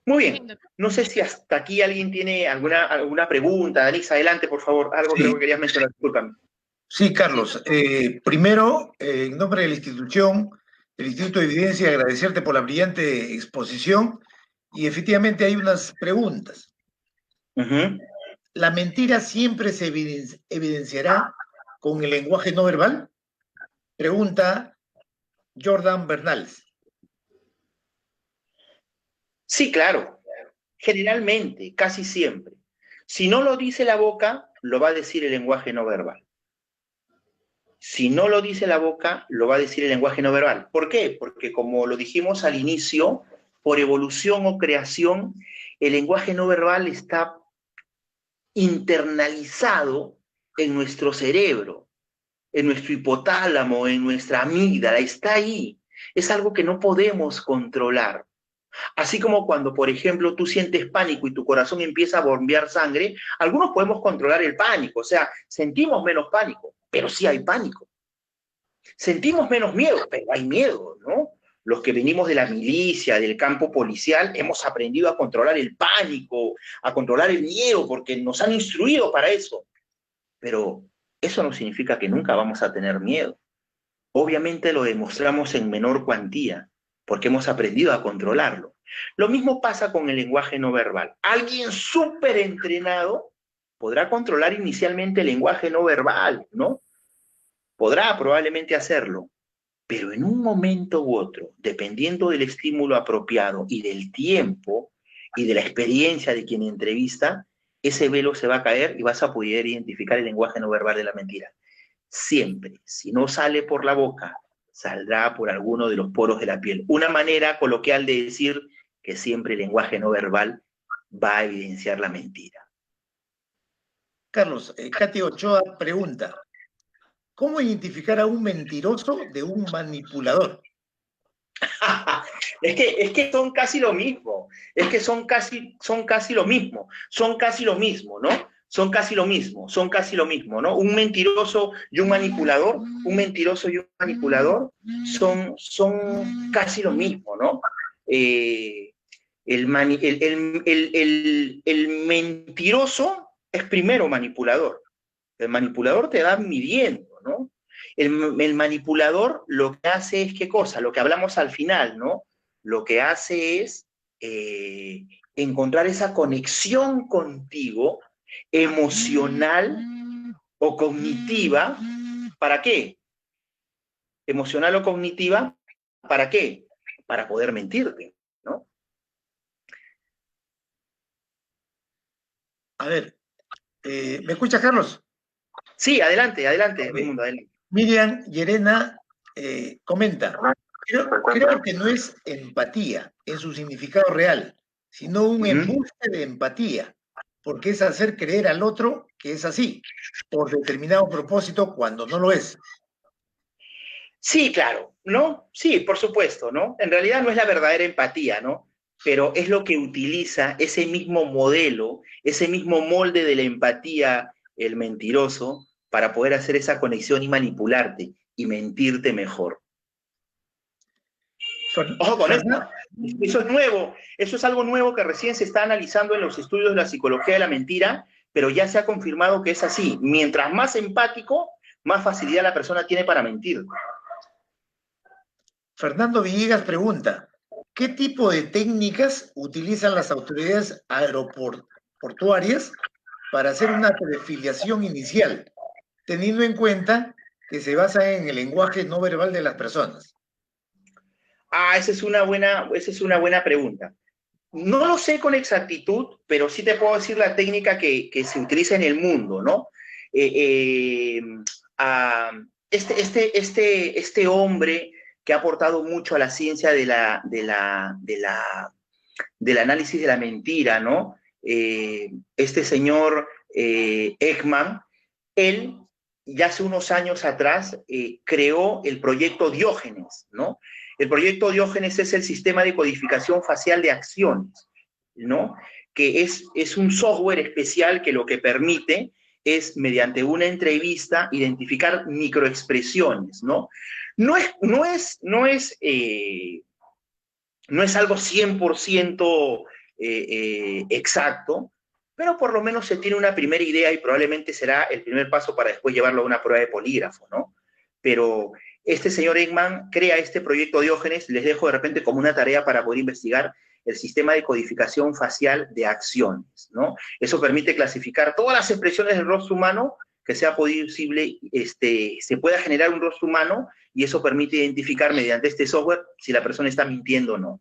Muy bien. No sé si hasta aquí alguien tiene alguna pregunta. Anisa, adelante, por favor. Algo Sí. creo que querías mencionar. Discúlpame. Sí, Carlos. Primero, en nombre de la institución, del Instituto de Evidencia, agradecerte por la brillante exposición. Y efectivamente hay unas preguntas. ¿La mentira siempre se evidenciará con el lenguaje no verbal? Pregunta Jordan Bernales. Sí, claro. Generalmente, casi siempre. Si no lo dice la boca, lo va a decir el lenguaje no verbal. Si no lo dice la boca, lo va a decir el lenguaje no verbal. ¿Por qué? Porque como lo dijimos al inicio, por evolución o creación, el lenguaje no verbal está internalizado en nuestro cerebro, en nuestro hipotálamo, en nuestra amígdala, está ahí. Es algo que no podemos controlar. Así como cuando, por ejemplo, tú sientes pánico y tu corazón empieza a bombear sangre, algunos podemos controlar el pánico, o sea, sentimos menos pánico, pero sí hay pánico. Sentimos menos miedo, pero hay miedo, ¿no? Los que venimos de la milicia, del campo policial, hemos aprendido a controlar el pánico, a controlar el miedo, porque nos han instruido para eso. Pero eso no significa que nunca vamos a tener miedo. Obviamente lo demostramos en menor cuantía, porque hemos aprendido a controlarlo. Lo mismo pasa con el lenguaje no verbal. Alguien súper entrenado podrá controlar inicialmente el lenguaje no verbal, ¿no? Podrá probablemente hacerlo, pero en un momento u otro, dependiendo del estímulo apropiado y del tiempo y de la experiencia de quien entrevista, ese velo se va a caer y vas a poder identificar el lenguaje no verbal de la mentira. Siempre, si no sale por la boca, saldrá por alguno de los poros de la piel. Una manera coloquial de decir que siempre el lenguaje no verbal va a evidenciar la mentira. Carlos, Katy Ochoa pregunta, ¿cómo identificar a un mentiroso de un manipulador? Es que son casi lo mismo, es que son casi lo mismo, son casi lo mismo, ¿no? Son casi lo mismo, ¿no? Un mentiroso y un manipulador, son casi lo mismo, ¿no? El mentiroso es primero manipulador. El manipulador te va midiendo, ¿no? El manipulador lo que hace es, ¿qué cosa? Lo que hablamos al final, ¿no? Lo que hace es encontrar esa conexión contigo emocional o cognitiva. ¿Para qué? Emocional o cognitiva, ¿para qué? Para poder mentirte, ¿no? A ver, ¿me escucha, Carlos? Sí, adelante, Raimundo, adelante. Miriam Llerena comenta, creo que no es empatía en su significado real, sino un embuste de empatía, porque es hacer creer al otro que es así, por determinado propósito cuando no lo es. Sí, claro, ¿no? Sí, por supuesto, ¿no? En realidad no es la verdadera empatía, ¿no? Pero es lo que utiliza ese mismo modelo, ese mismo molde de la empatía, el mentiroso, para poder hacer esa conexión y manipularte y mentirte mejor. Ojo con eso. Eso es nuevo, eso es algo nuevo que recién se está analizando en los estudios de la psicología de la mentira, pero ya se ha confirmado que es así. Mientras más empático, más facilidad la persona tiene para mentir. Fernando Villegas pregunta, ¿qué tipo de técnicas utilizan las autoridades aeroportuarias para hacer una prefiliación inicial, teniendo en cuenta que se basa en el lenguaje no verbal de las personas? Esa es una buena pregunta. No lo sé con exactitud, pero sí te puedo decir la técnica que se utiliza en el mundo, ¿no? Este hombre que ha aportado mucho a la ciencia del análisis de la mentira, ¿no? Este señor Ekman, él ya hace unos años atrás creó el proyecto Diógenes, ¿no? El proyecto Diógenes es el sistema de codificación facial de acciones, ¿no? Que es un software especial que lo que permite es, mediante una entrevista, identificar microexpresiones, ¿no? No es algo 100% exacto, pero por lo menos se tiene una primera idea y probablemente será el primer paso para después llevarlo a una prueba de polígrafo, ¿no? Pero este señor Ekman crea este proyecto Diógenes, les dejo de repente como una tarea para poder investigar el sistema de codificación facial de acciones, ¿no? Eso permite clasificar todas las expresiones del rostro humano que sea posible, se pueda generar un rostro humano y eso permite identificar mediante este software si la persona está mintiendo o no.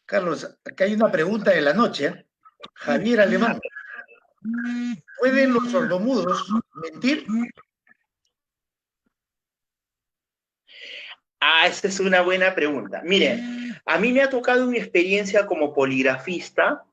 Carlos, acá hay una pregunta de la noche. Javier Alemán, ¿pueden los sordomudos mentir? Esa es una buena pregunta. Miren, a mí me ha tocado una experiencia como poligrafista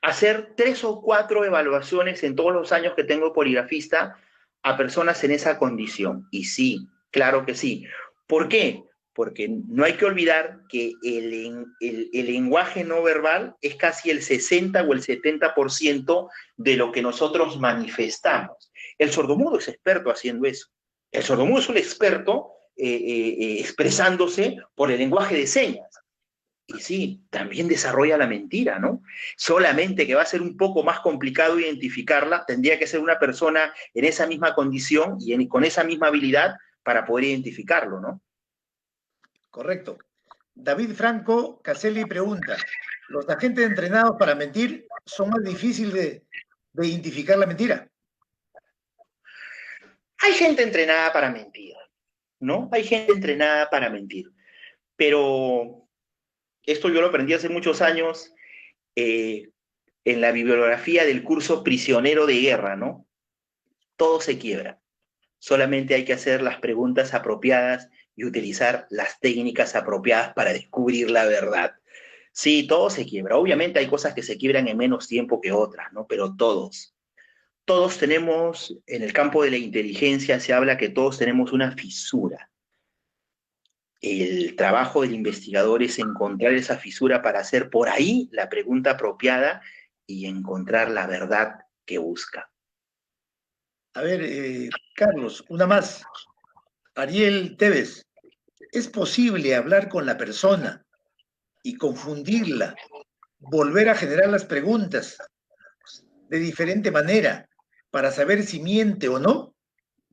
hacer 3 o 4 evaluaciones en todos los años que tengo poligrafista a personas en esa condición. Y sí, claro que sí. ¿Por qué? Porque no hay que olvidar que el lenguaje no verbal es casi el 60 o el 70% de lo que nosotros manifestamos. El sordomudo es experto haciendo eso. El sordomudo es un experto expresándose por el lenguaje de señas. Y sí, también desarrolla la mentira, ¿no? Solamente que va a ser un poco más complicado identificarla, tendría que ser una persona en esa misma condición y con esa misma habilidad para poder identificarlo, ¿no? Correcto. David Franco Caselli pregunta, ¿los agentes entrenados para mentir son más difíciles de identificar la mentira? Hay gente entrenada para mentir. ¿no? Hay gente entrenada para mentir. Pero esto yo lo aprendí hace muchos años en la bibliografía del curso Prisionero de Guerra, ¿no? Todo se quiebra. Solamente hay que hacer las preguntas apropiadas y utilizar las técnicas apropiadas para descubrir la verdad. Sí, todo se quiebra. Obviamente hay cosas que se quiebran en menos tiempo que otras, ¿no? Pero todos tenemos, en el campo de la inteligencia se habla que todos tenemos una fisura. El trabajo del investigador es encontrar esa fisura para hacer por ahí la pregunta apropiada y encontrar la verdad que busca. A ver, Carlos, una más. Ariel Tevez, ¿es posible hablar con la persona y confundirla, volver a generar las preguntas de diferente manera para saber si miente o no?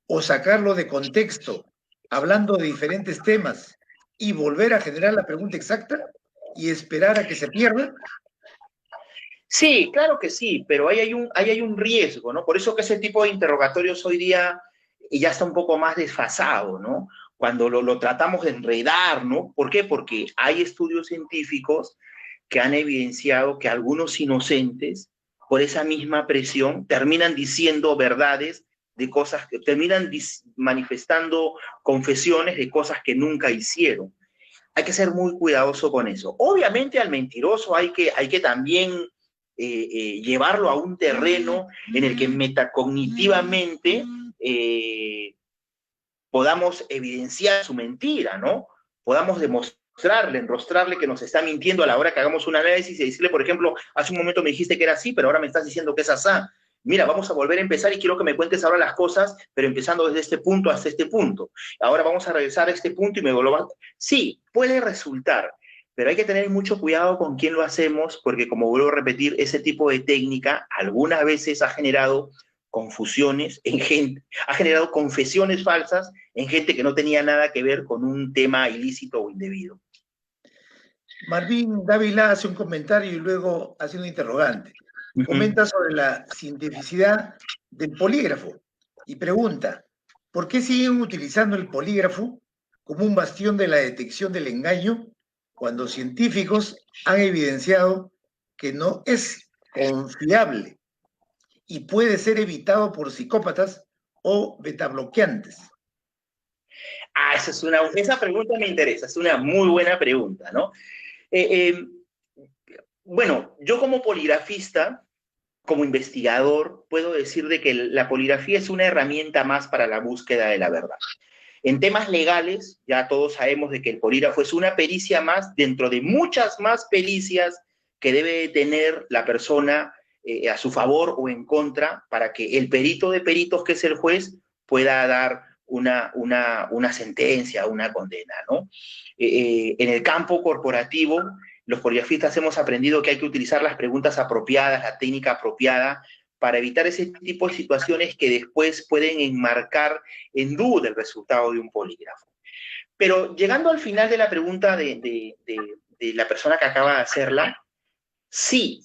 ¿O sacarlo de contexto, hablando de diferentes temas y volver a generar la pregunta exacta y esperar a que se pierda? Sí, claro que sí, pero ahí hay un riesgo, ¿no? Por eso que ese tipo de interrogatorios hoy día ya está un poco más desfasado, ¿no? Cuando lo tratamos de enredar, ¿no? ¿Por qué? Porque hay estudios científicos que han evidenciado que algunos inocentes, por esa misma presión, terminan diciendo verdades de cosas que terminan manifestando confesiones de cosas que nunca hicieron. Hay que ser muy cuidadoso con eso. Obviamente al mentiroso hay que también llevarlo a un terreno en el que metacognitivamente podamos evidenciar su mentira, ¿no? Podamos demostrarle, enrostrarle que nos está mintiendo a la hora que hagamos un análisis y decirle, por ejemplo, hace un momento me dijiste que era así, pero ahora me estás diciendo que es asá. Mira, vamos a volver a empezar y quiero que me cuentes ahora las cosas, pero empezando desde este punto hasta este punto. Ahora vamos a regresar a este punto y me vuelvo a... Sí, puede resultar, pero hay que tener mucho cuidado con quién lo hacemos, porque como vuelvo a repetir, ese tipo de técnica algunas veces ha generado confusiones en gente, ha generado confesiones falsas en gente que no tenía nada que ver con un tema ilícito o indebido. Martín Dávila hace un comentario y luego hace una interrogante. Comenta sobre la cientificidad del polígrafo y pregunta, ¿por qué siguen utilizando el polígrafo como un bastión de la detección del engaño cuando científicos han evidenciado que no es confiable y puede ser evitado por psicópatas o betabloqueantes? Ah, esa pregunta me interesa, es una muy buena pregunta, ¿no? Bueno, yo como poligrafista, como investigador, puedo decir de que la poligrafía es una herramienta más para la búsqueda de la verdad. En temas legales, ya todos sabemos de que el polígrafo es una pericia más dentro de muchas más pericias que debe tener la persona a su favor o en contra para que el perito de peritos, que es el juez, pueda dar una sentencia, una condena, ¿no? En el campo corporativo, los poligrafistas hemos aprendido que hay que utilizar las preguntas apropiadas, la técnica apropiada, para evitar ese tipo de situaciones que después pueden enmarcar en duda el resultado de un polígrafo. Pero llegando al final de la pregunta de la persona que acaba de hacerla, sí.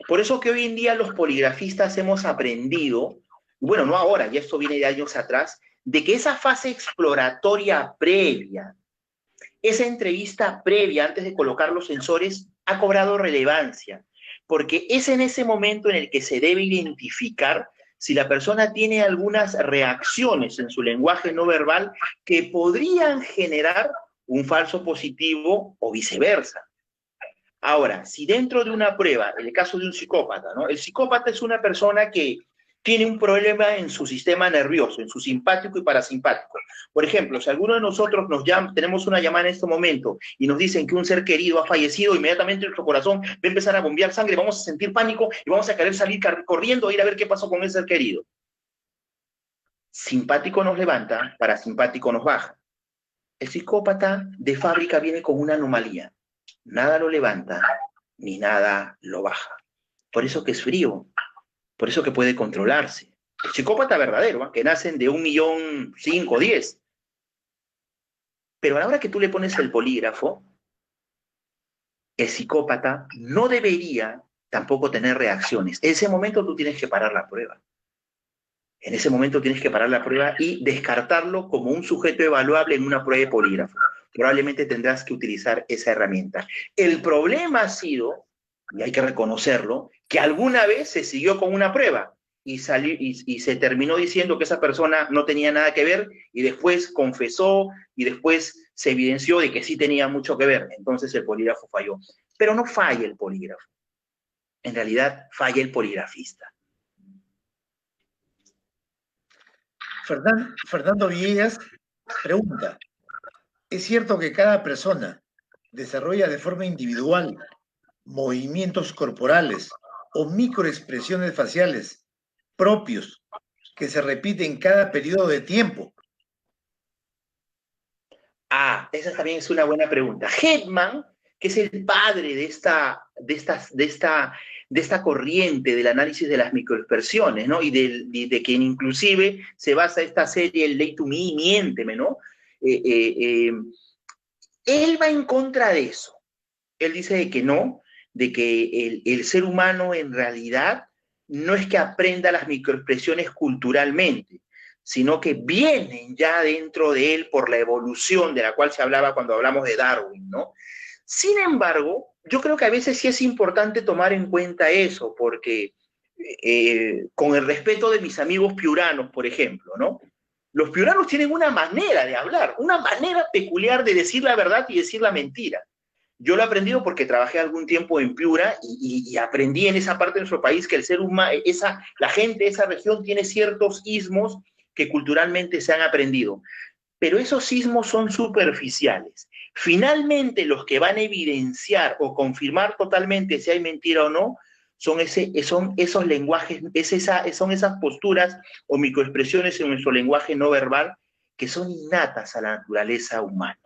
Por eso que hoy en día los poligrafistas hemos aprendido, bueno, no ahora, ya esto viene de años atrás, de que esa fase exploratoria previa, esa entrevista previa antes de colocar los sensores, ha cobrado relevancia, porque es en ese momento en el que se debe identificar si la persona tiene algunas reacciones en su lenguaje no verbal que podrían generar un falso positivo o viceversa. Ahora, si dentro de una prueba, en el caso de un psicópata, ¿no? El psicópata es una persona que tiene un problema en su sistema nervioso, en su simpático y parasimpático. Por ejemplo, si alguno de nosotros tenemos una llamada en este momento y nos dicen que un ser querido ha fallecido, inmediatamente nuestro corazón va a empezar a bombear sangre, vamos a sentir pánico y vamos a querer salir corriendo a ir a ver qué pasó con ese ser querido. Simpático nos levanta, parasimpático nos baja. El psicópata de fábrica viene con una anomalía. Nada lo levanta, ni nada lo baja. Por eso que es frío, por eso que puede controlarse. El psicópata verdadero, que nacen de 1.500.000, 10. Pero a la hora que tú le pones el polígrafo, el psicópata no debería tampoco tener reacciones. En ese momento tú tienes que parar la prueba. En ese momento tienes que parar la prueba y descartarlo como un sujeto evaluable en una prueba de polígrafo. Probablemente tendrás que utilizar esa herramienta. El problema ha sido, y hay que reconocerlo, que alguna vez se siguió con una prueba y se terminó diciendo que esa persona no tenía nada que ver y después confesó y después se evidenció de que sí tenía mucho que ver. Entonces el polígrafo falló. Pero no falla el polígrafo. En realidad falla el poligrafista. Fernando Villegas pregunta, ¿es cierto que cada persona desarrolla de forma individual movimientos corporales o microexpresiones faciales propios que se repiten cada periodo de tiempo? Ah, esa también es una buena pregunta. Hetman, que es el padre de esta corriente del análisis de las microexpresiones, ¿no? Y de quien inclusive se basa esta serie, el Lay to Me, Miénteme, ¿no? Él va en contra de eso. Él dice de que no, de que el ser humano en realidad no es que aprenda las microexpresiones culturalmente, sino que vienen ya dentro de él por la evolución de la cual se hablaba cuando hablamos de Darwin, ¿no? Sin embargo, yo creo que a veces sí es importante tomar en cuenta eso, porque con el respeto de mis amigos piuranos, por ejemplo, ¿no? Los piuranos tienen una manera de hablar, una manera peculiar de decir la verdad y decir la mentira. Yo lo he aprendido porque trabajé algún tiempo en Piura y aprendí en esa parte de nuestro país que el ser humano, la gente de esa región tiene ciertos ismos que culturalmente se han aprendido. Pero esos sismos son superficiales. Finalmente, los que van a evidenciar o confirmar totalmente si hay mentira o no, son esos lenguajes, son esas posturas o microexpresiones en nuestro lenguaje no verbal que son innatas a la naturaleza humana.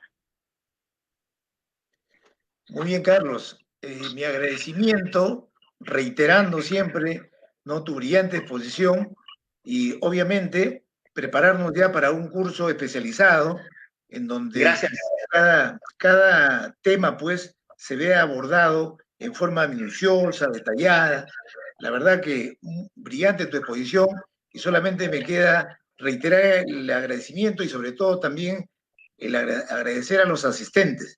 Muy bien, Carlos. Mi agradecimiento, reiterando siempre, ¿no?, tu brillante exposición y obviamente prepararnos ya para un curso especializado en donde cada tema pues se vea abordado en forma minuciosa, detallada. La verdad que brillante tu exposición y solamente me queda reiterar el agradecimiento y sobre todo también el agradecer a los asistentes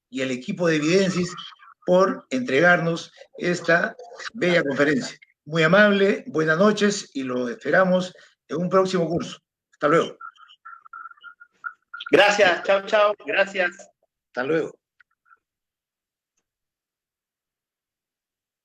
y al equipo de Evidensis por entregarnos esta bella conferencia. Muy amable, buenas noches y lo esperamos en un próximo curso. Hasta luego. Gracias, chao, chao, gracias. Hasta luego.